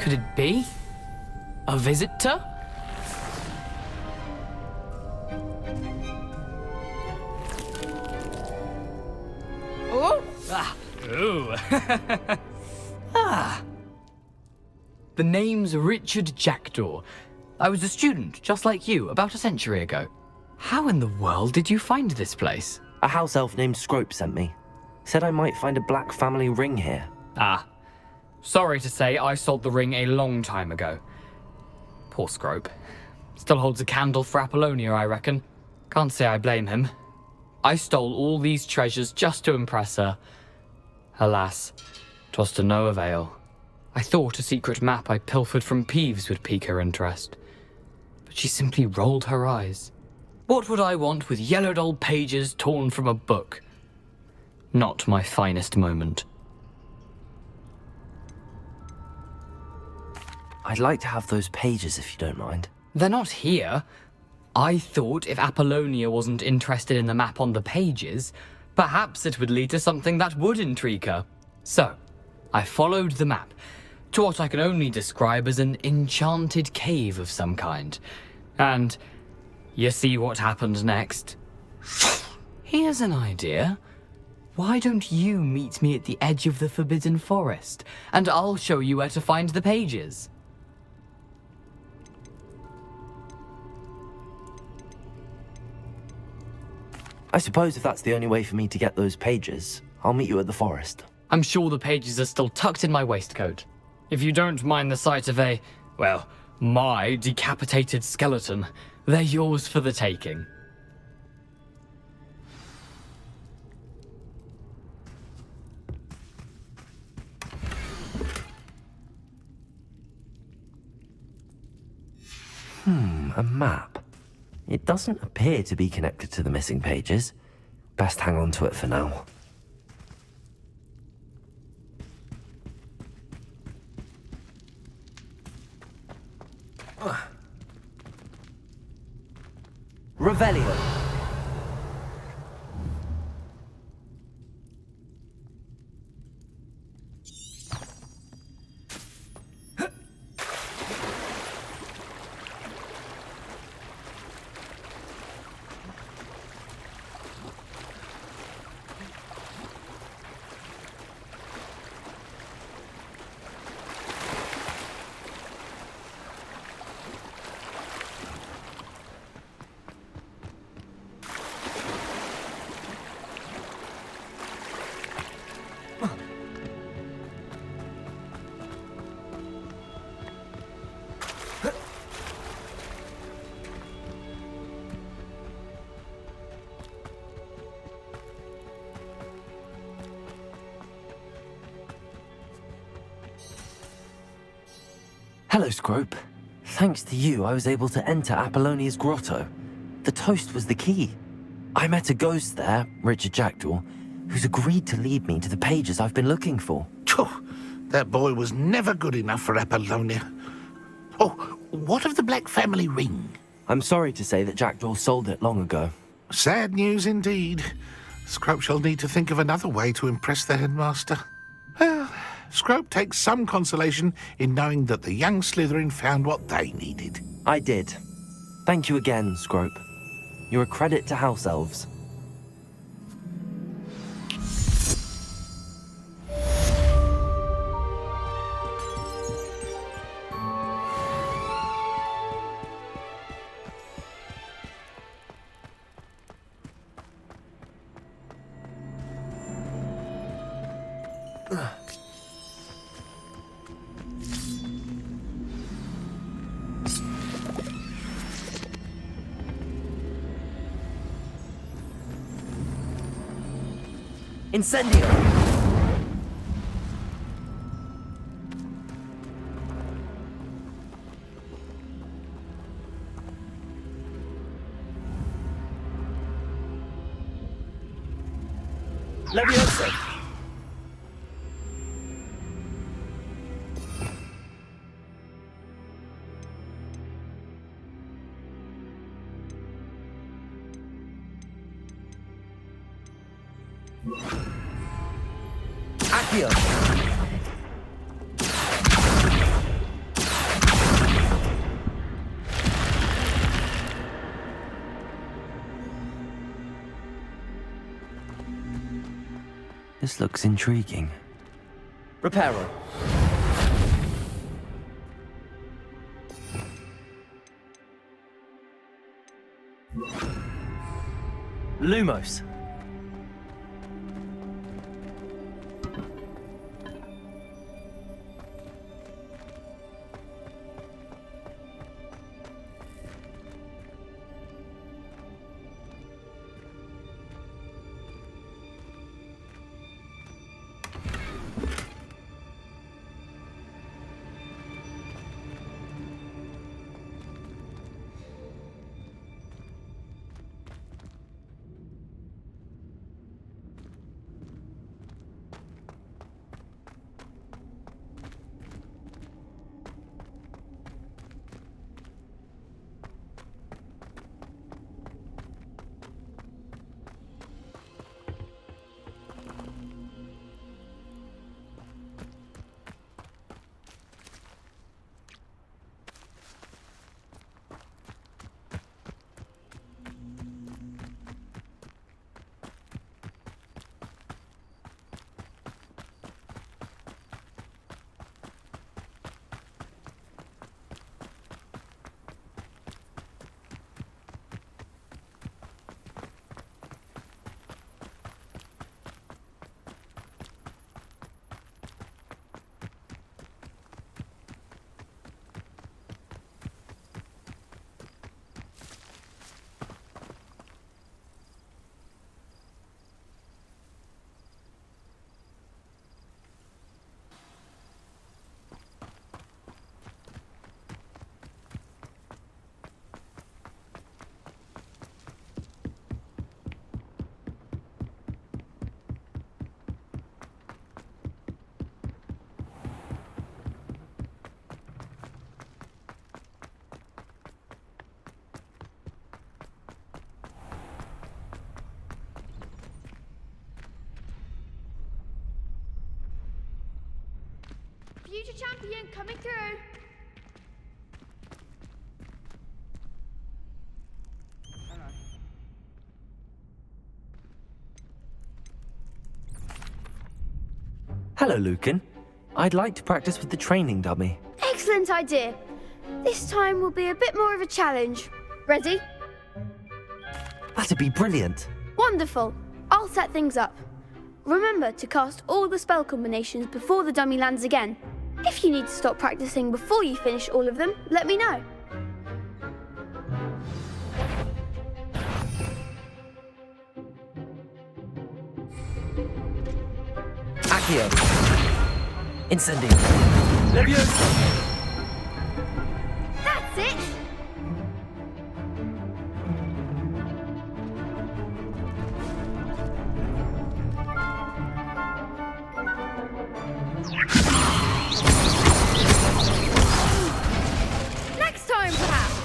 Could it be? A visitor? Oh! Ooh. The name's Richard Jackdaw. I was a student, just like you, about a century ago. How in the world did you find this place? A house elf named Scrope sent me. Said I might find a black family ring here. Ah. Sorry to say, I sold the ring a long time ago. Poor Scrope. Still holds a candle for Apollonia, I reckon. Can't say I blame him. I stole all these treasures just to impress her. Alas, 'twas to no avail. I thought a secret map I pilfered from Peeves would pique her interest. But she simply rolled her eyes. What would I want with yellowed old pages torn from a book? Not my finest moment. I'd like to have those pages if you don't mind. They're not here. I thought if Apollonia wasn't interested in the map on the pages, perhaps it would lead to something that would intrigue her. So, I followed the map to what I can only describe as an enchanted cave of some kind. And you see what happened next? Here's an idea. Why don't you meet me at the edge of the Forbidden Forest, and I'll show you where to find the pages. I suppose if that's the only way for me to get those pages, I'll meet you at the forest. I'm sure the pages are still tucked in my waistcoat. If you don't mind the sight of my decapitated skeleton, they're yours for the taking. A map. It doesn't appear to be connected to the missing pages. Best hang on to it for now. Revelio. Hello, Scrope. Thanks to you, I was able to enter Apollonia's grotto. The toast was the key. I met a ghost there, Richard Jackdaw, who's agreed to lead me to the pages I've been looking for. That boy was never good enough for Apollonia. Oh, what of the Black family ring? I'm sorry to say that Jackdaw sold it long ago. Sad news indeed. Scrope shall need to think of another way to impress the headmaster. Well, Scrope takes some consolation in knowing that the young Slytherin found what they needed. I did. Thank you again, Scrope. You're a credit to House Elves. Incendio! Leviosa! Accio! This looks intriguing. Reparo. Lumos. Future champion coming through. Hello, Lucan. I'd like to practice with the training dummy. Excellent idea. This time will be a bit more of a challenge. Ready? That'd be brilliant. Wonderful. I'll set things up. Remember to cast all the spell combinations before the dummy lands again. If you need to stop practicing before you finish all of them, let me know. Accio. Incendio. Leviosa. That's it! Next time, perhaps.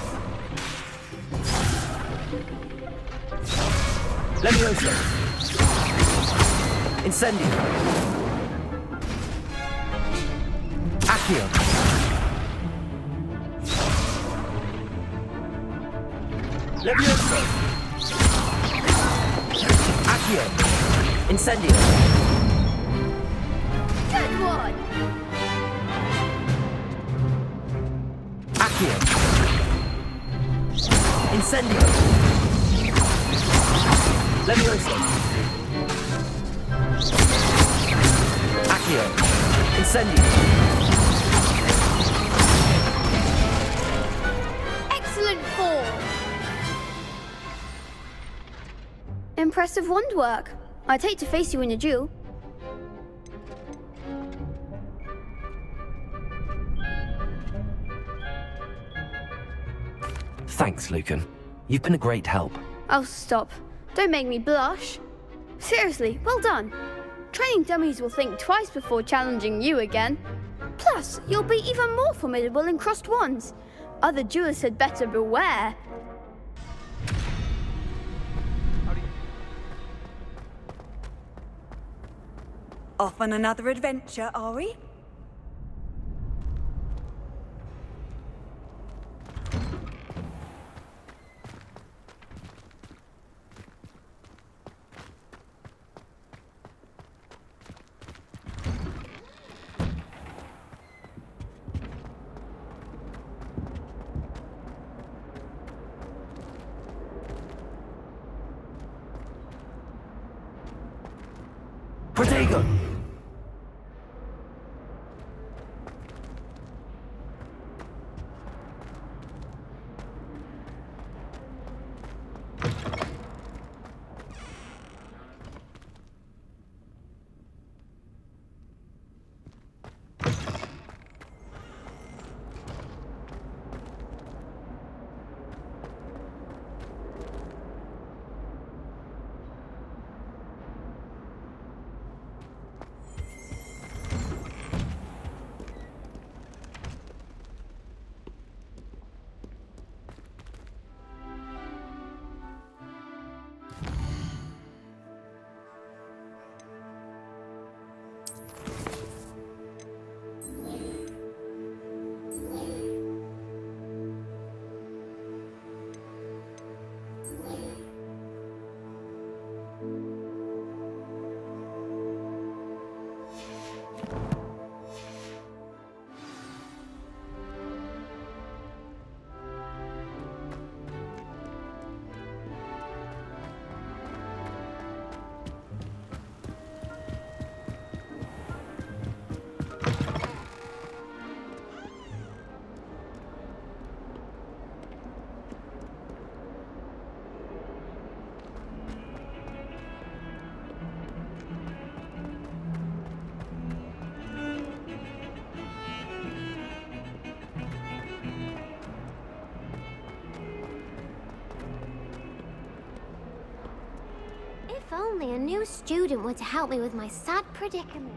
Leviosa. Incendio. Accio. Leviosa. Accio. Incendio. Good one. Accio. Incendio. Leviosa. Accio. Incendio. Excellent form. Impressive wand work. I'd hate to face you in a duel. Thanks, Lucan. You've been a great help. Oh, stop. Don't make me blush. Seriously, well done. Training dummies will think twice before challenging you again. Plus, you'll be even more formidable in crossed wands. Other duelists had better beware. Off on another adventure, are we? you go. If only a new student were to help me with my sad predicament.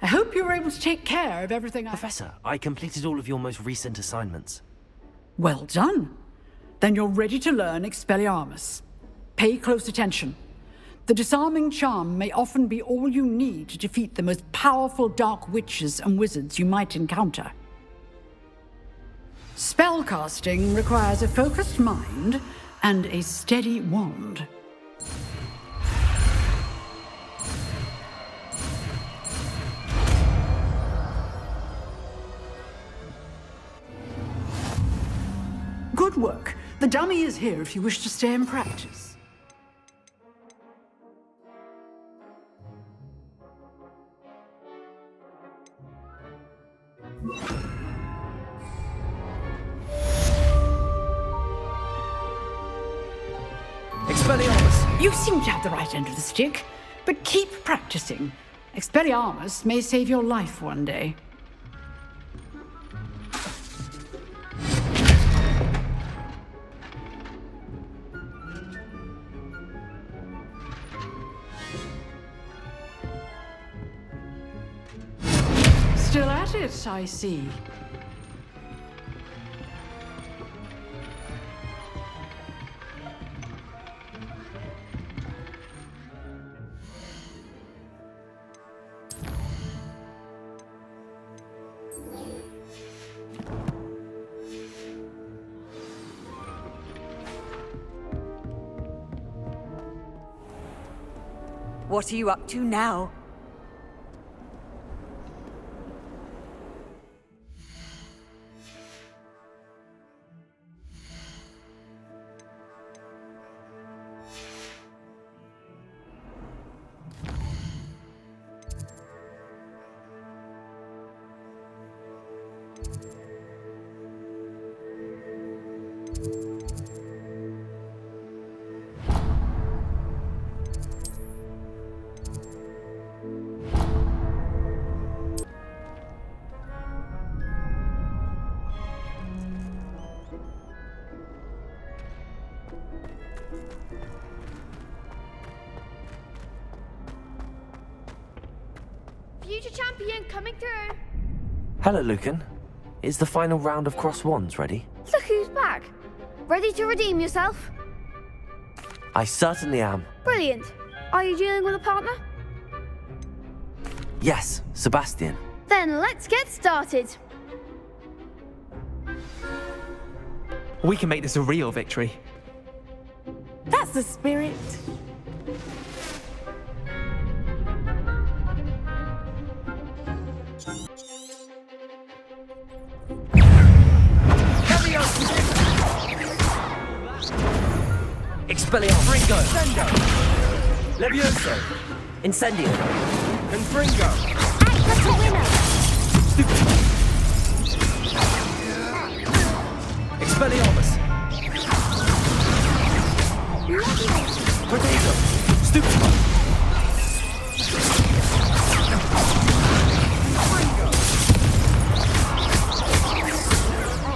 I hope you were able to take care of everything. Professor, I completed all of your most recent assignments. Well done. Then you're ready to learn Expelliarmus. Pay close attention. The disarming charm may often be all you need to defeat the most powerful dark witches and wizards you might encounter. Spellcasting requires a focused mind and a steady wand. Good work. The dummy is here if you wish to stay and practice. Expelliarmus! You seem to have the right end of the stick, but keep practicing. Expelliarmus may save your life one day. Still at it, I see. What are you up to now? Future champion coming through. Hello, Lucan. is the final round of cross wands ready? Look who's back. Ready to redeem yourself? I certainly am. Brilliant. Are you dealing with a partner? Yes, Sebastian. Then let's get started. We can make this a real victory. That's the spirit. Expelliarmus. Fringo. Sendo. Levioso. Incendio. Confringo. That's a winner! Expelliarmus. Potato. Stupefy.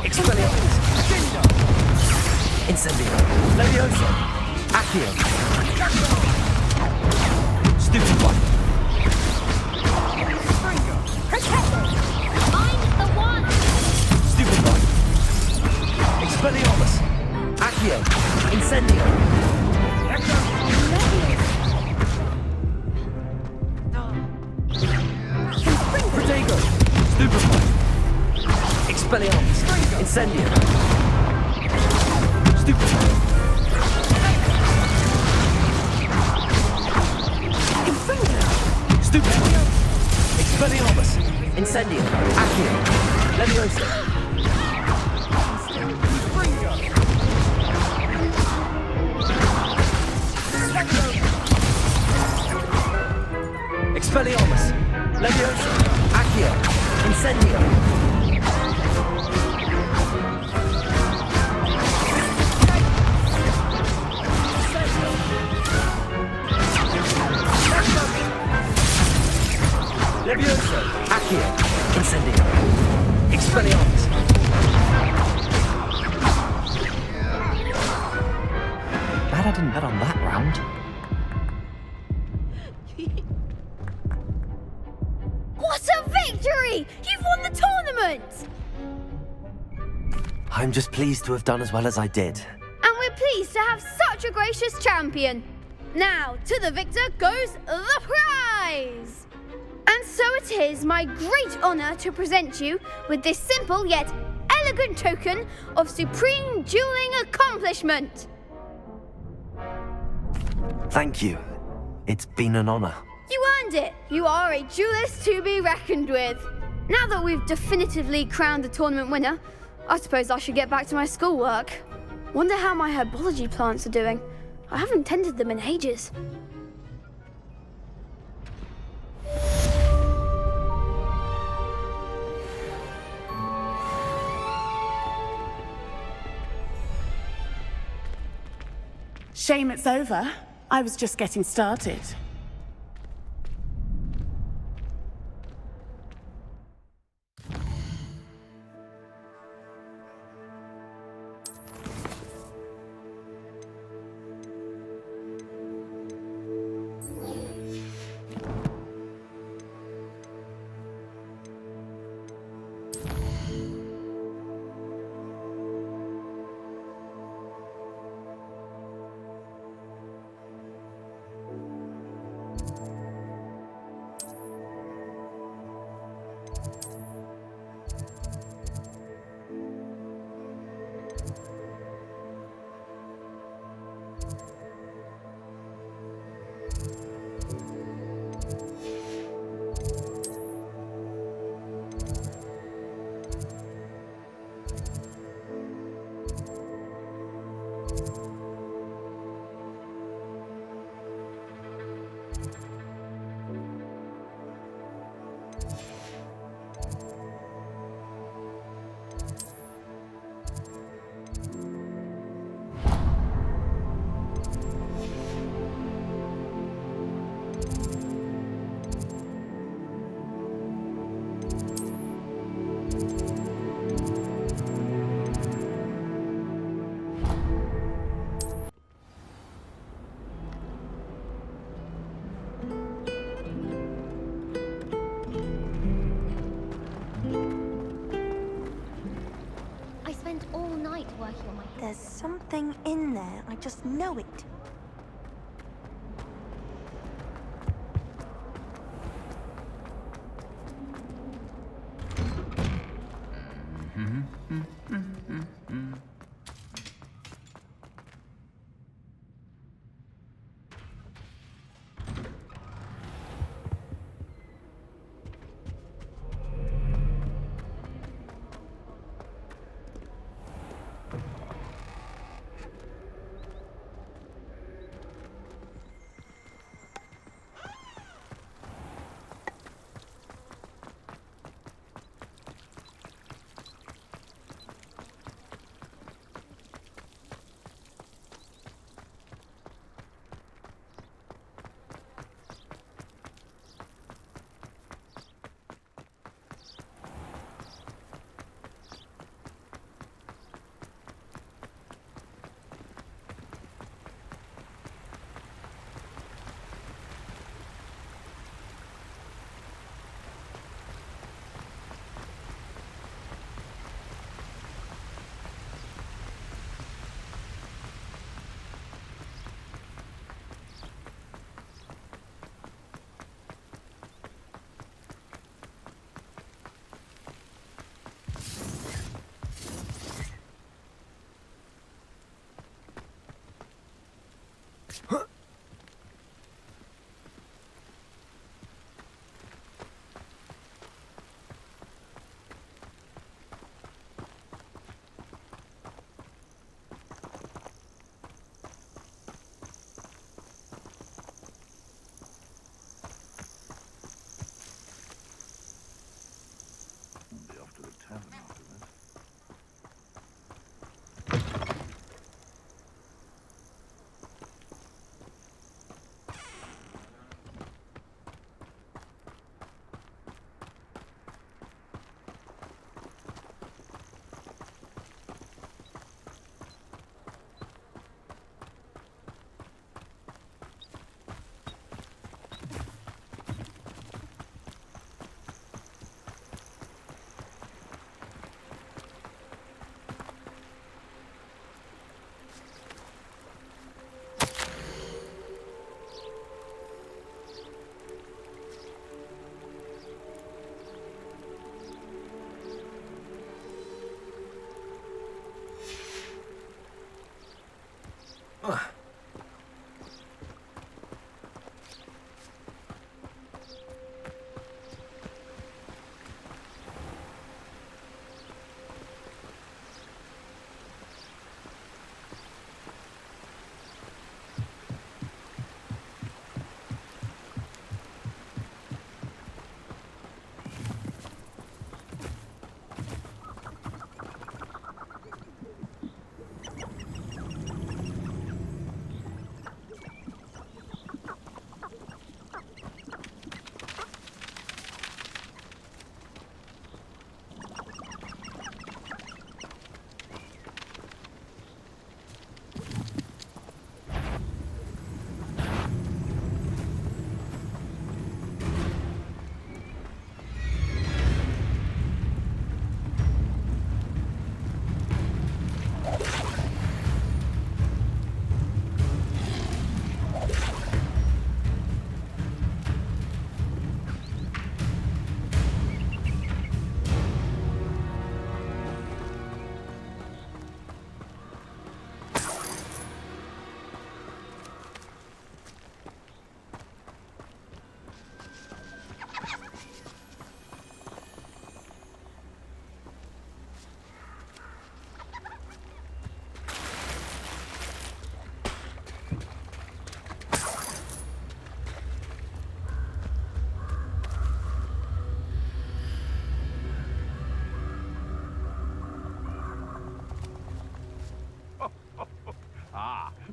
Expelliarmus. Incendio. Levioso. Accio. Stupefy. Mind the wand! Stupefy. Expelliarmus. Accio. Incendio. Protego. Stupefy. Expelliarmus. Incendio. Stupefy. Stupefy. Expelliarmus. Incendio. Accio. Levioso. Expelliarmus. Levioso. Accio. Incendio. Levioso. Accio. Incendio. Expelliarmus. Glad I didn't bet on that round. What a victory! You've won the tournament! I'm just pleased to have done as well as I did. And we're pleased to have such a gracious champion. Now, to the victor goes the prize! And so it is my great honour to present you with this simple yet elegant token of supreme dueling accomplishment. Thank you. It's been an honor. You earned it. You are a duelist to be reckoned with. Now that we've definitively crowned the tournament winner, I suppose I should get back to my schoolwork. Wonder how my herbology plants are doing. I haven't tended them in ages. Shame it's over. I was just getting started. spent all night working on my... There's something in there. I just know it.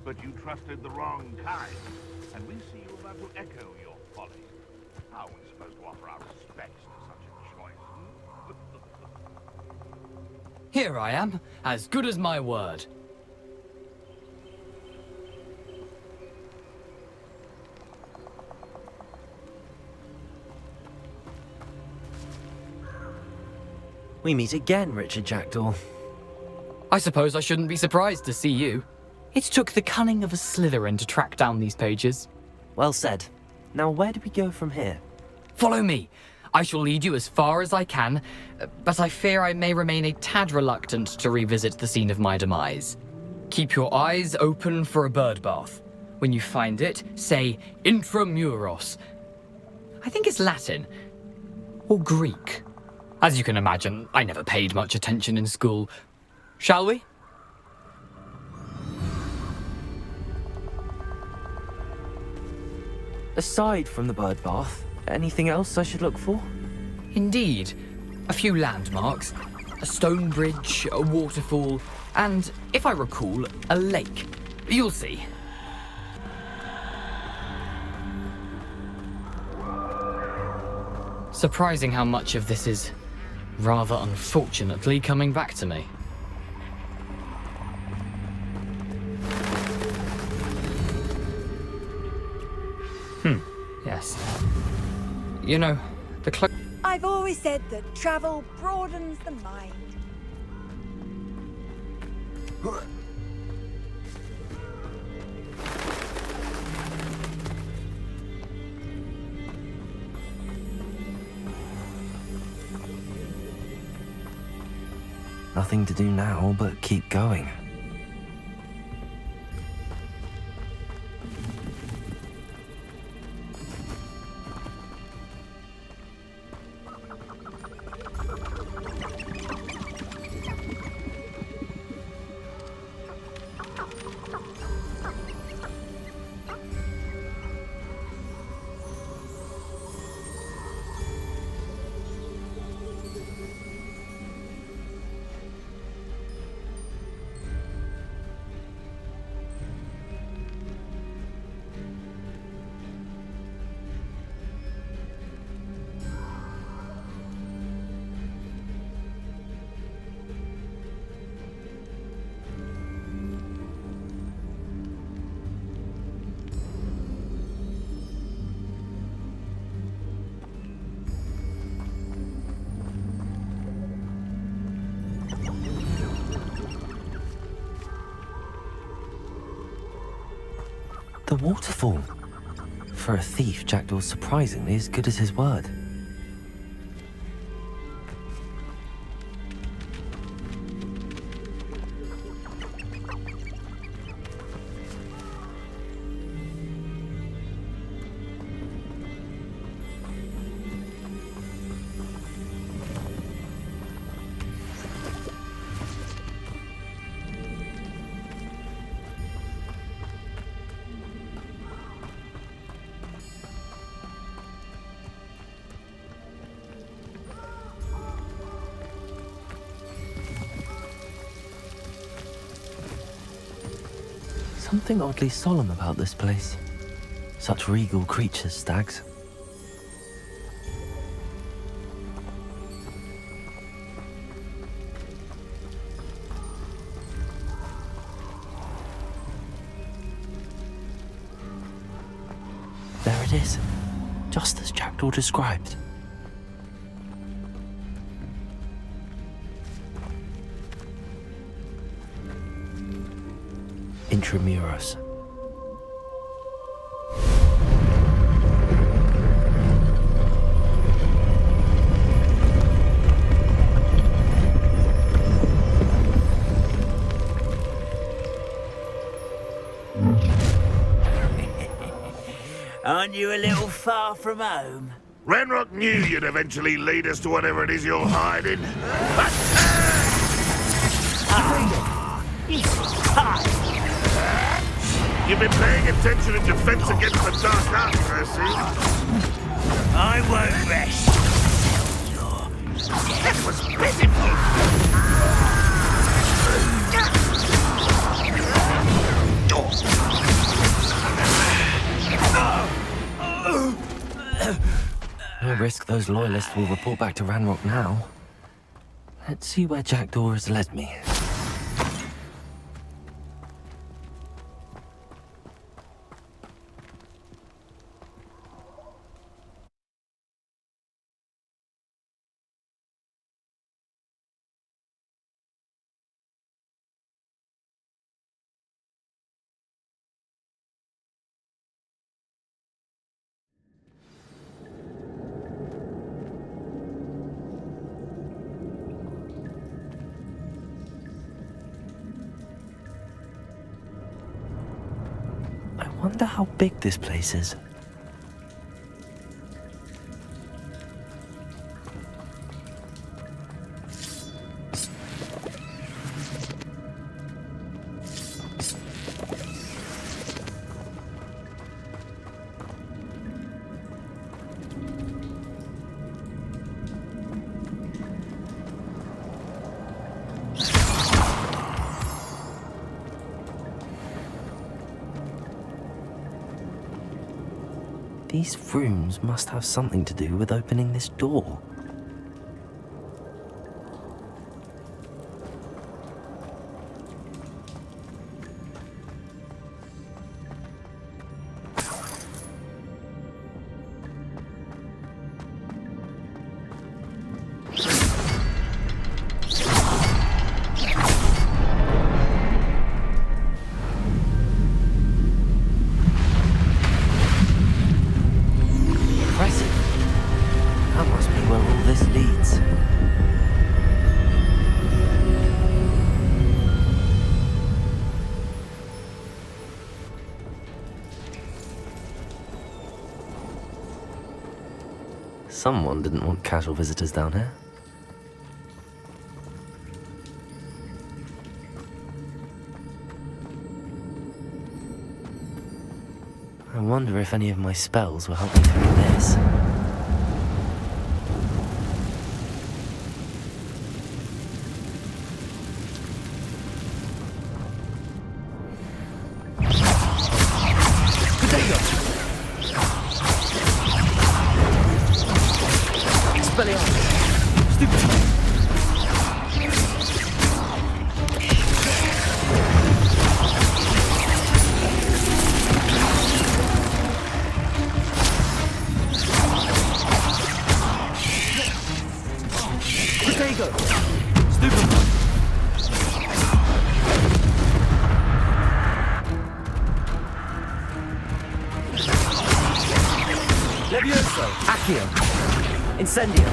But you trusted the wrong kind, and we see you about to echo your folly. How are we supposed to offer our respects to such a choice? Here I am, as good as my word. We meet again, Richard Jackdaw. I suppose I shouldn't be surprised to see you. It took the cunning of a Slytherin to track down these pages. Well said. Now where do we go from here? Follow me. I shall lead you as far as I can, but I fear I may remain a tad reluctant to revisit the scene of my demise. Keep your eyes open for a bird bath. When you find it, say intramuros. I think it's Latin. Or Greek. As you can imagine, I never paid much attention in school. Shall we? Aside from the bird bath, anything else I should look for? Indeed. A few landmarks. A stone bridge, a waterfall, and, if I recall, a lake. You'll see. Surprising how much of this is, rather unfortunately, coming back to me. Yes. You know, the I've always said that travel broadens the mind. Nothing to do now but keep going. The waterfall. For a thief, Jackdaw's surprisingly as good as his word. Something oddly solemn about this place. Such regal creatures, stags. There it is, just as Jackdaw described. Intramuros. Aren't you a little far from home? Ranrock knew you'd eventually lead us to whatever it is you're hiding. You've been paying attention in defense against the dark arts, I see. I won't rest. That was pitiful. No risk those loyalists will report back to Ranrock now. Let's see where Jackdaw has led me. Wonder how big this place is. These rooms must have something to do with opening this door. Someone didn't want casual visitors down here. I wonder if any of my spells will help me through this. Incendio.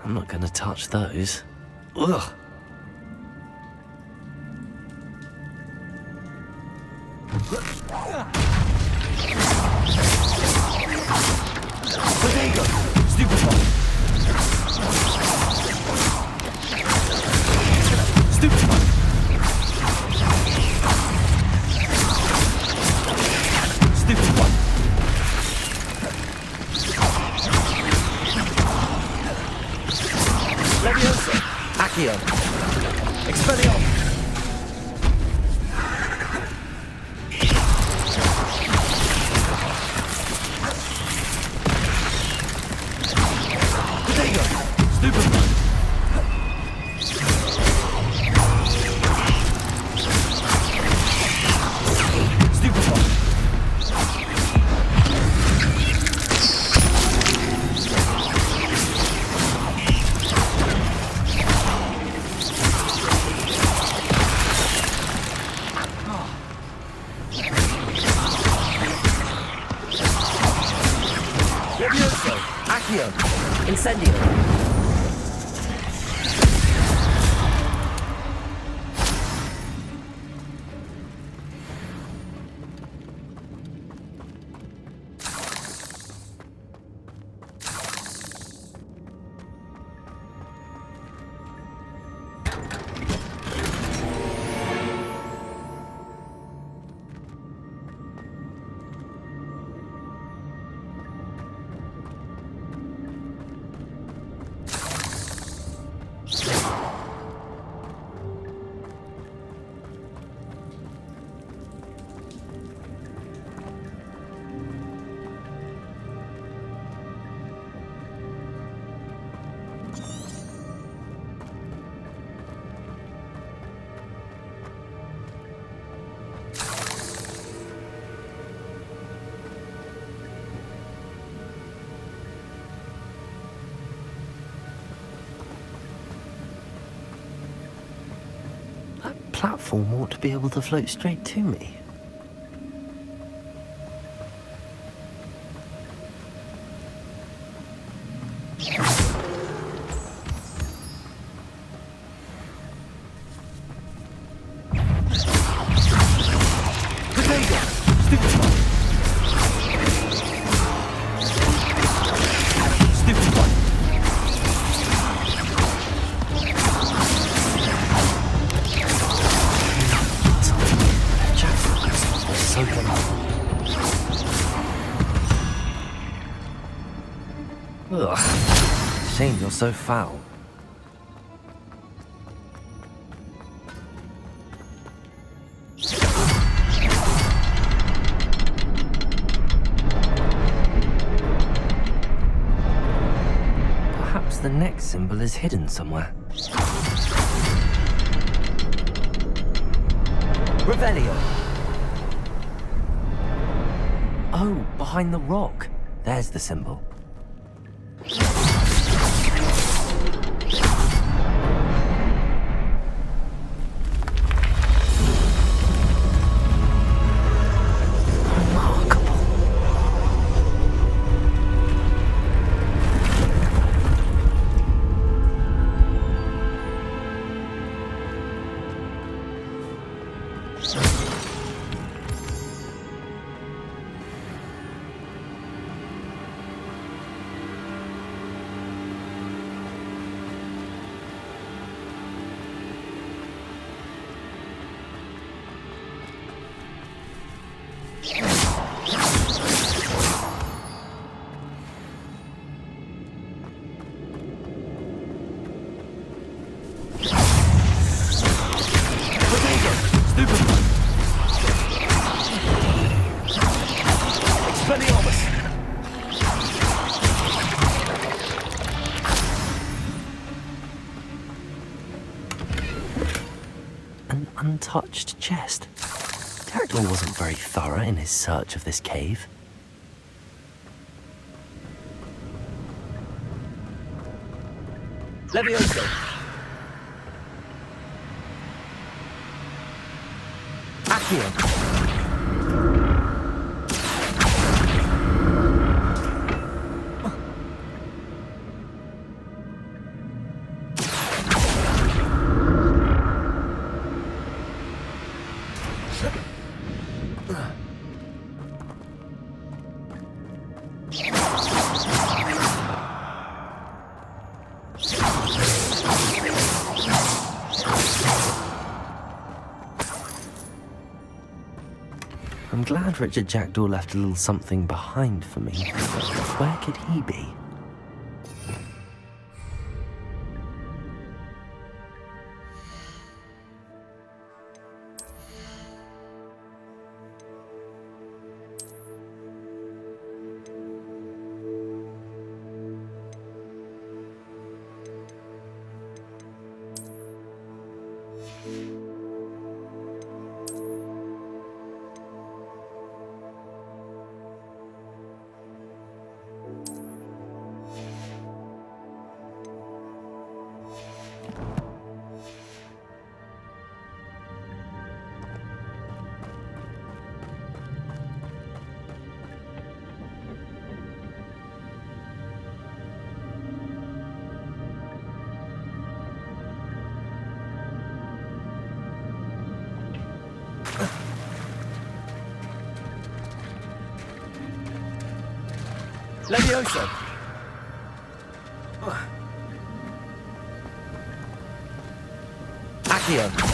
I'm not gonna touch those. Ugh. Bodega! Stupefy! Stupefy! Stupefy! Leviosa! Accio! Expelliarmus! Incendio! platform ought to be able to float straight to me. Ugh. Shame you're so foul. Perhaps the next symbol is hidden somewhere. Revelio! Oh, behind the rock. There's the symbol. Untouched chest. Derek wasn't very thorough in his search of this cave. Levioso. Accio. I'm glad Richard Jackdaw left a little something behind for me. Where could he be? Levioso. Accio.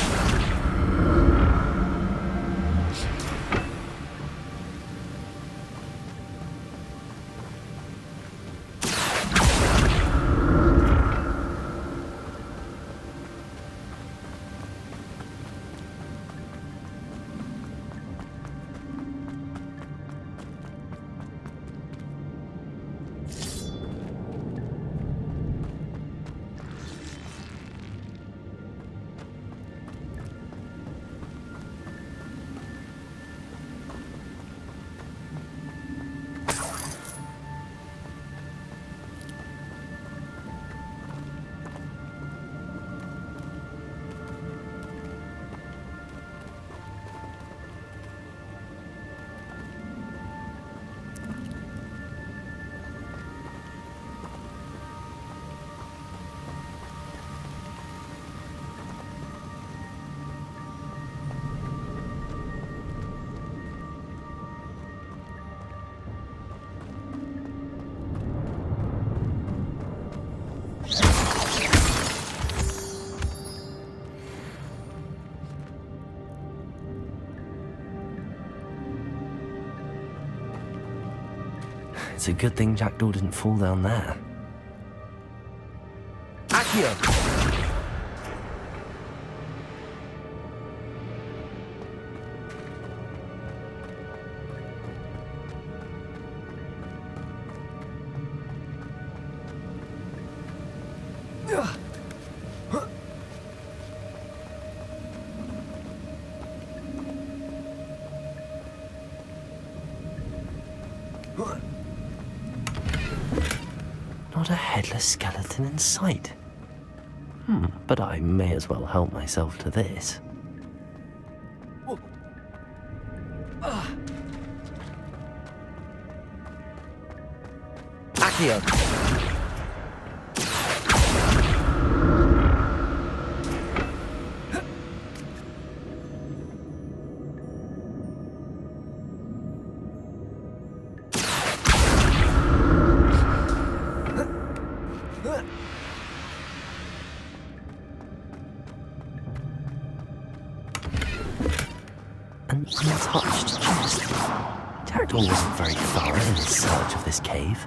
It's a good thing Jackdaw didn't fall down there. Accio! Not a headless skeleton in sight. But I may as well help myself to this. Accio! An untouched chest. Jackdaw wasn't very thorough in his search of this cave.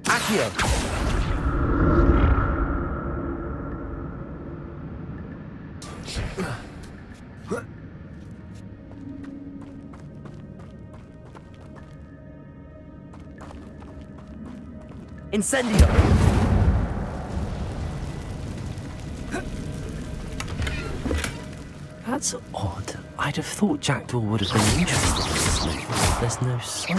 Accio! Incendio! That's odd. I'd have thought Jackdaw would have been interested in this move. There's no sign.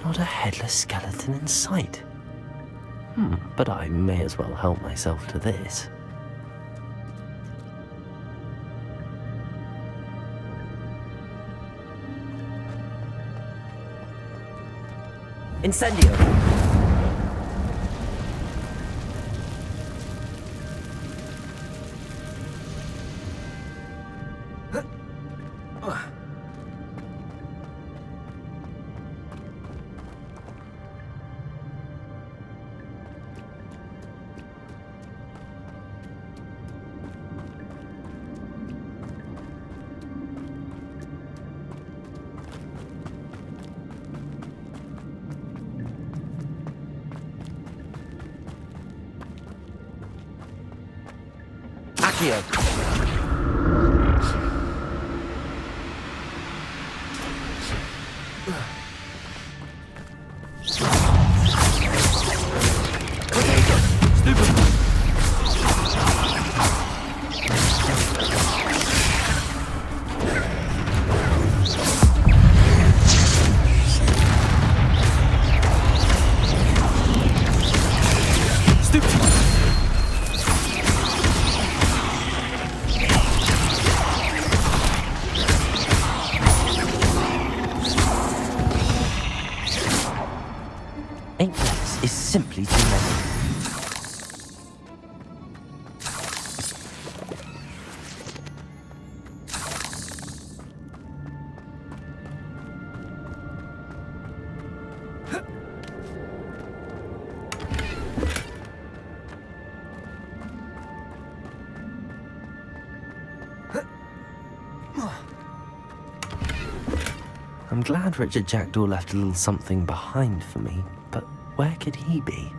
Not a headless skeleton in sight. But I may as well help myself to this. Incendio! Accio! simply too many. I'm glad Richard Jackdaw left a little something behind for me, but where could he be?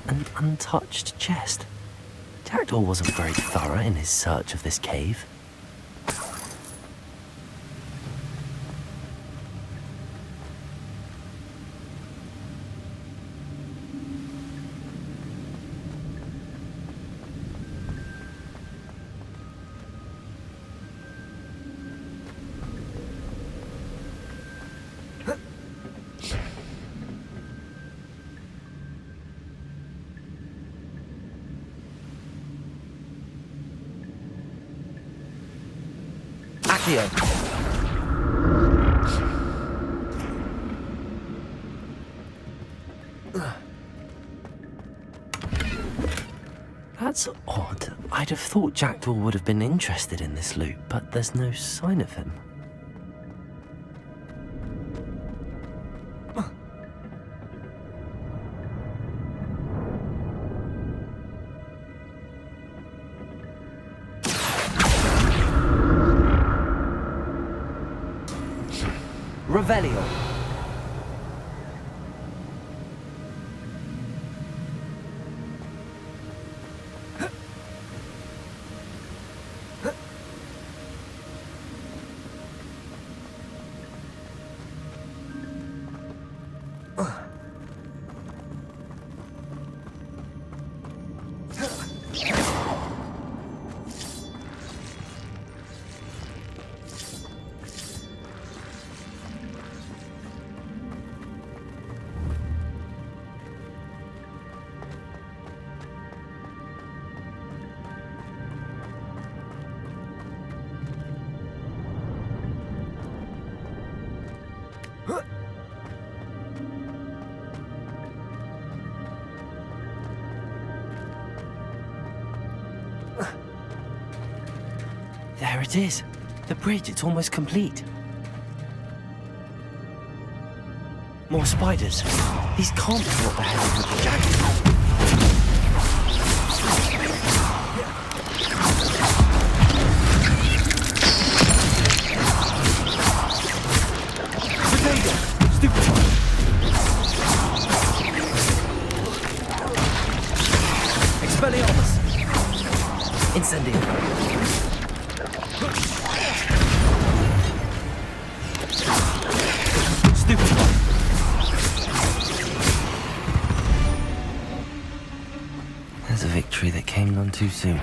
An untouched chest. Jackdaw wasn't very thorough in his search of this cave. That's odd. I'd have thought Jackdaw would have been interested in this loot, but there's no sign of him. Revelio. There it is. The bridge, it's almost complete. More spiders. These can't be what the hell is with the jacket. Expelliarmus! Incendio! There's a victory that came none too soon.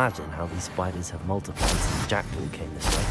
imagine how these spiders have multiplied since Jackdaw came this way.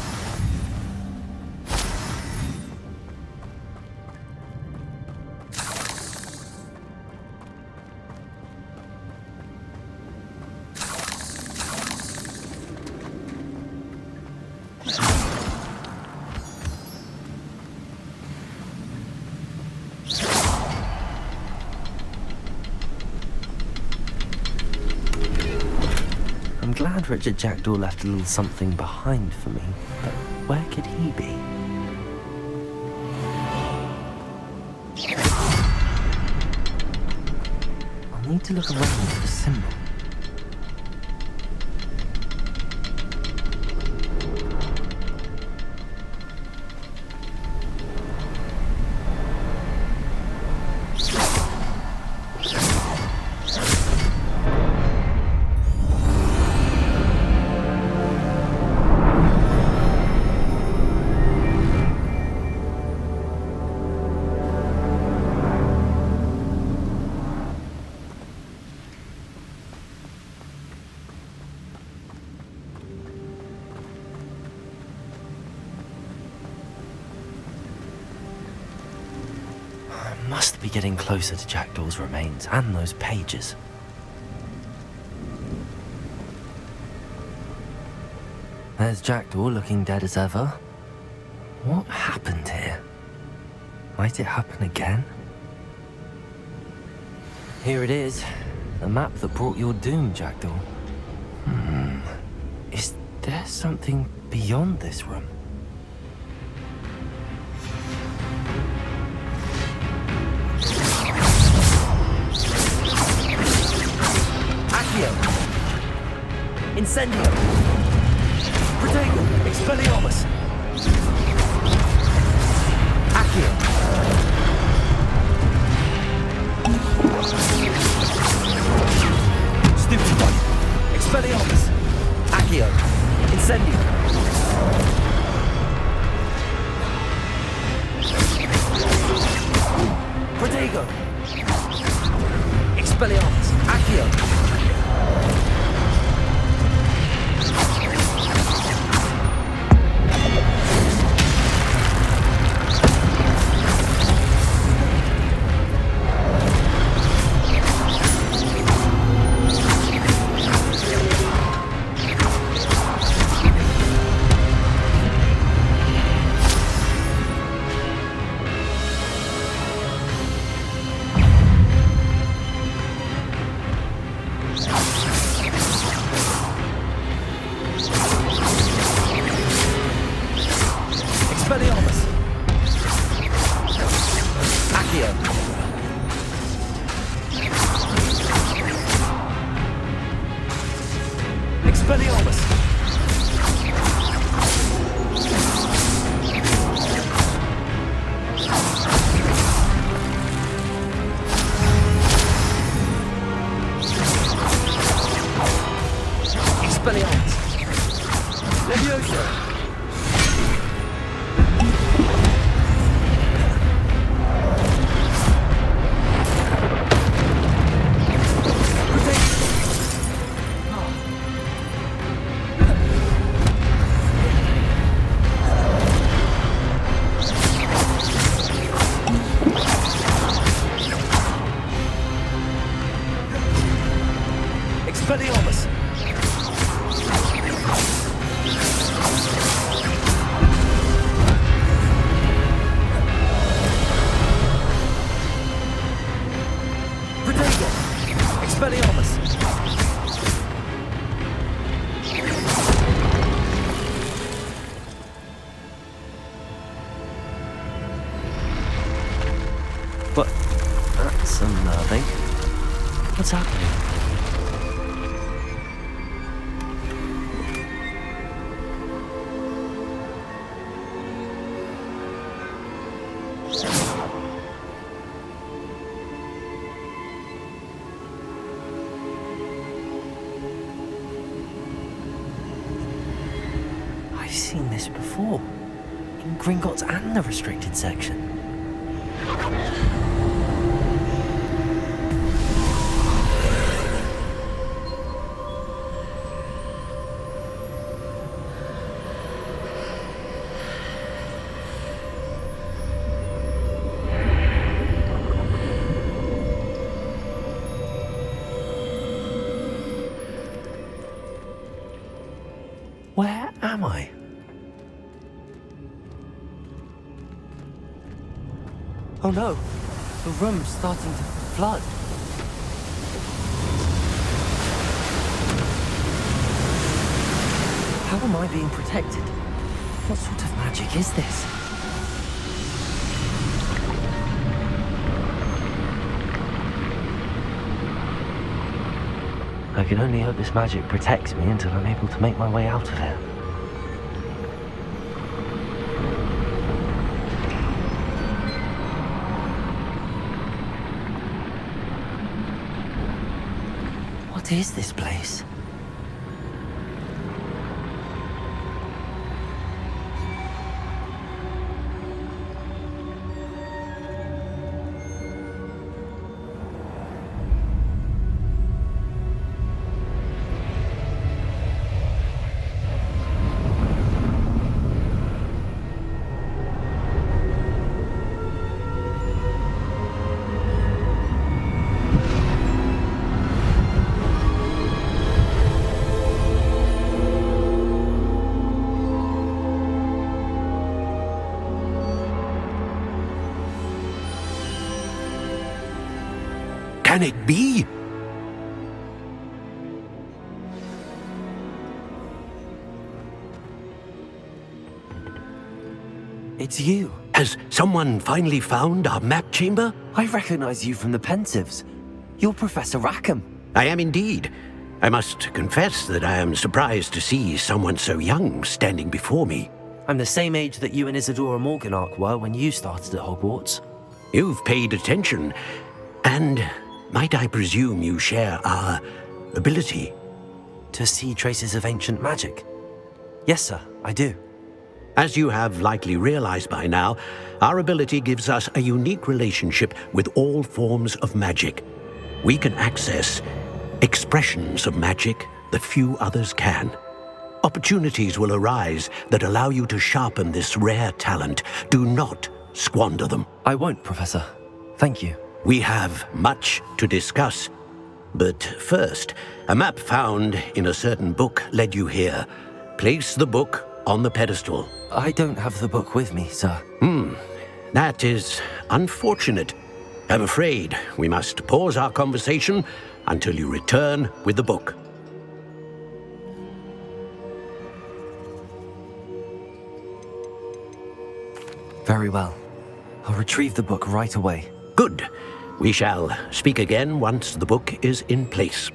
I'm glad Richard Jackdaw left a little something behind for me, but where could he be? I'll need to look around for the symbol. Must be getting closer to Jackdaw's remains and those pages. There's Jackdaw looking dead as ever. What happened here? Might it happen again? Here it is. The map that brought your doom, Jackdaw. Is there something beyond this room? Incendio! Protego! Expelliarmus! Accio! Stupid one! Expelliarmus! Accio! Incendio! Protego! Expelliarmus! Accio! But that's unnerving. What's happening? I've seen this before. In Gringotts and the restricted section. Oh no, the room's starting to flood. How am I being protected? What sort of magic is this? I can only hope this magic protects me until I'm able to make my way out of here. What is this place? Can it be? It's you. Has someone finally found our map chamber? I recognize you from the Pensives. You're Professor Rackham. I am indeed. I must confess that I am surprised to see someone so young standing before me. I'm the same age that you and Isadora Morganach were when you started at Hogwarts. You've paid attention, and might I presume you share our ability? To see traces of ancient magic? Yes, sir, I do. As you have likely realized by now, our ability gives us a unique relationship with all forms of magic. We can access expressions of magic that few others can. Opportunities will arise that allow you to sharpen this rare talent. Do not squander them. I won't, Professor. Thank you. We have much to discuss. But first, a map found in a certain book led you here. Place the book on the pedestal. I don't have the book with me, sir. That is unfortunate. I'm afraid we must pause our conversation until you return with the book. Very well. I'll retrieve the book right away. Good. We shall speak again once the book is in place.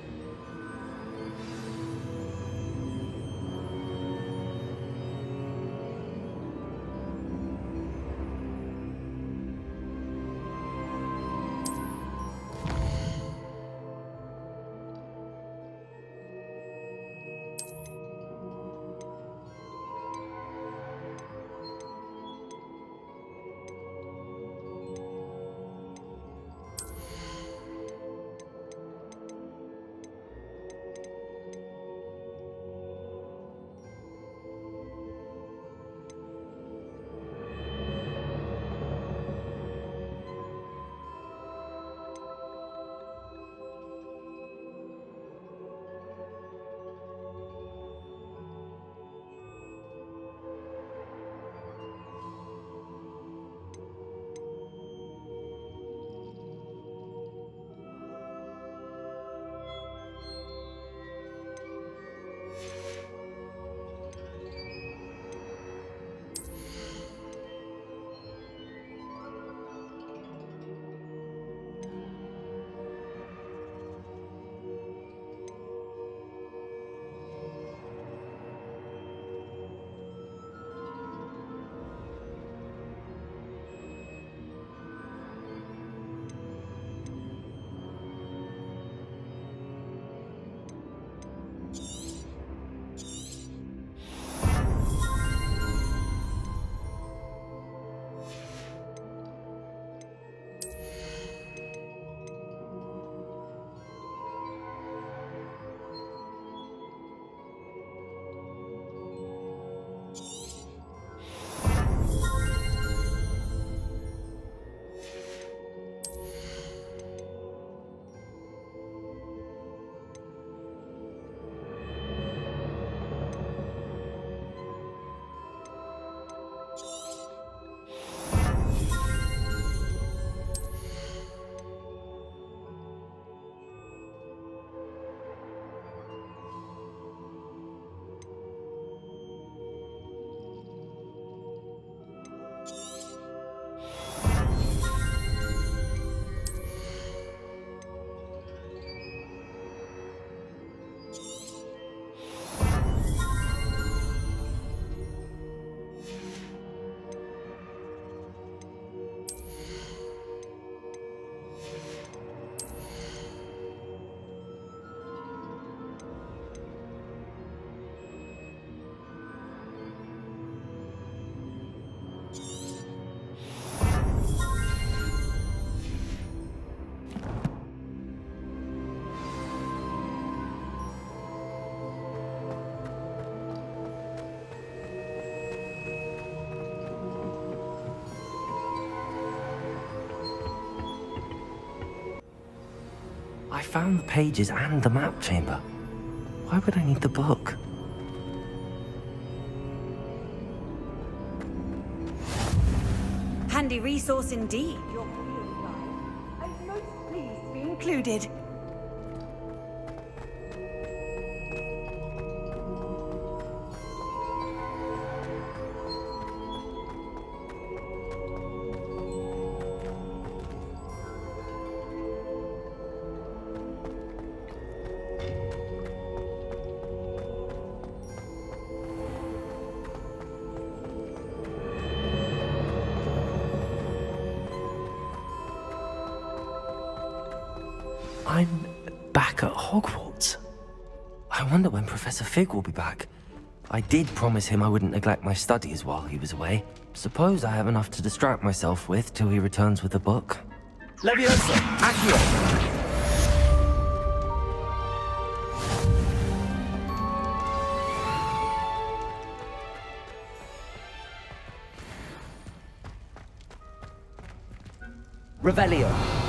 I found the pages and the map chamber. Why would I need the book? Handy resource indeed, your field guide. I'm most pleased to be included. I'm back at Hogwarts. I wonder when Professor Fig will be back. I did promise him I wouldn't neglect my studies while he was away. Suppose I have enough to distract myself with till he returns with the book. Leviosa! Accio! Revelio.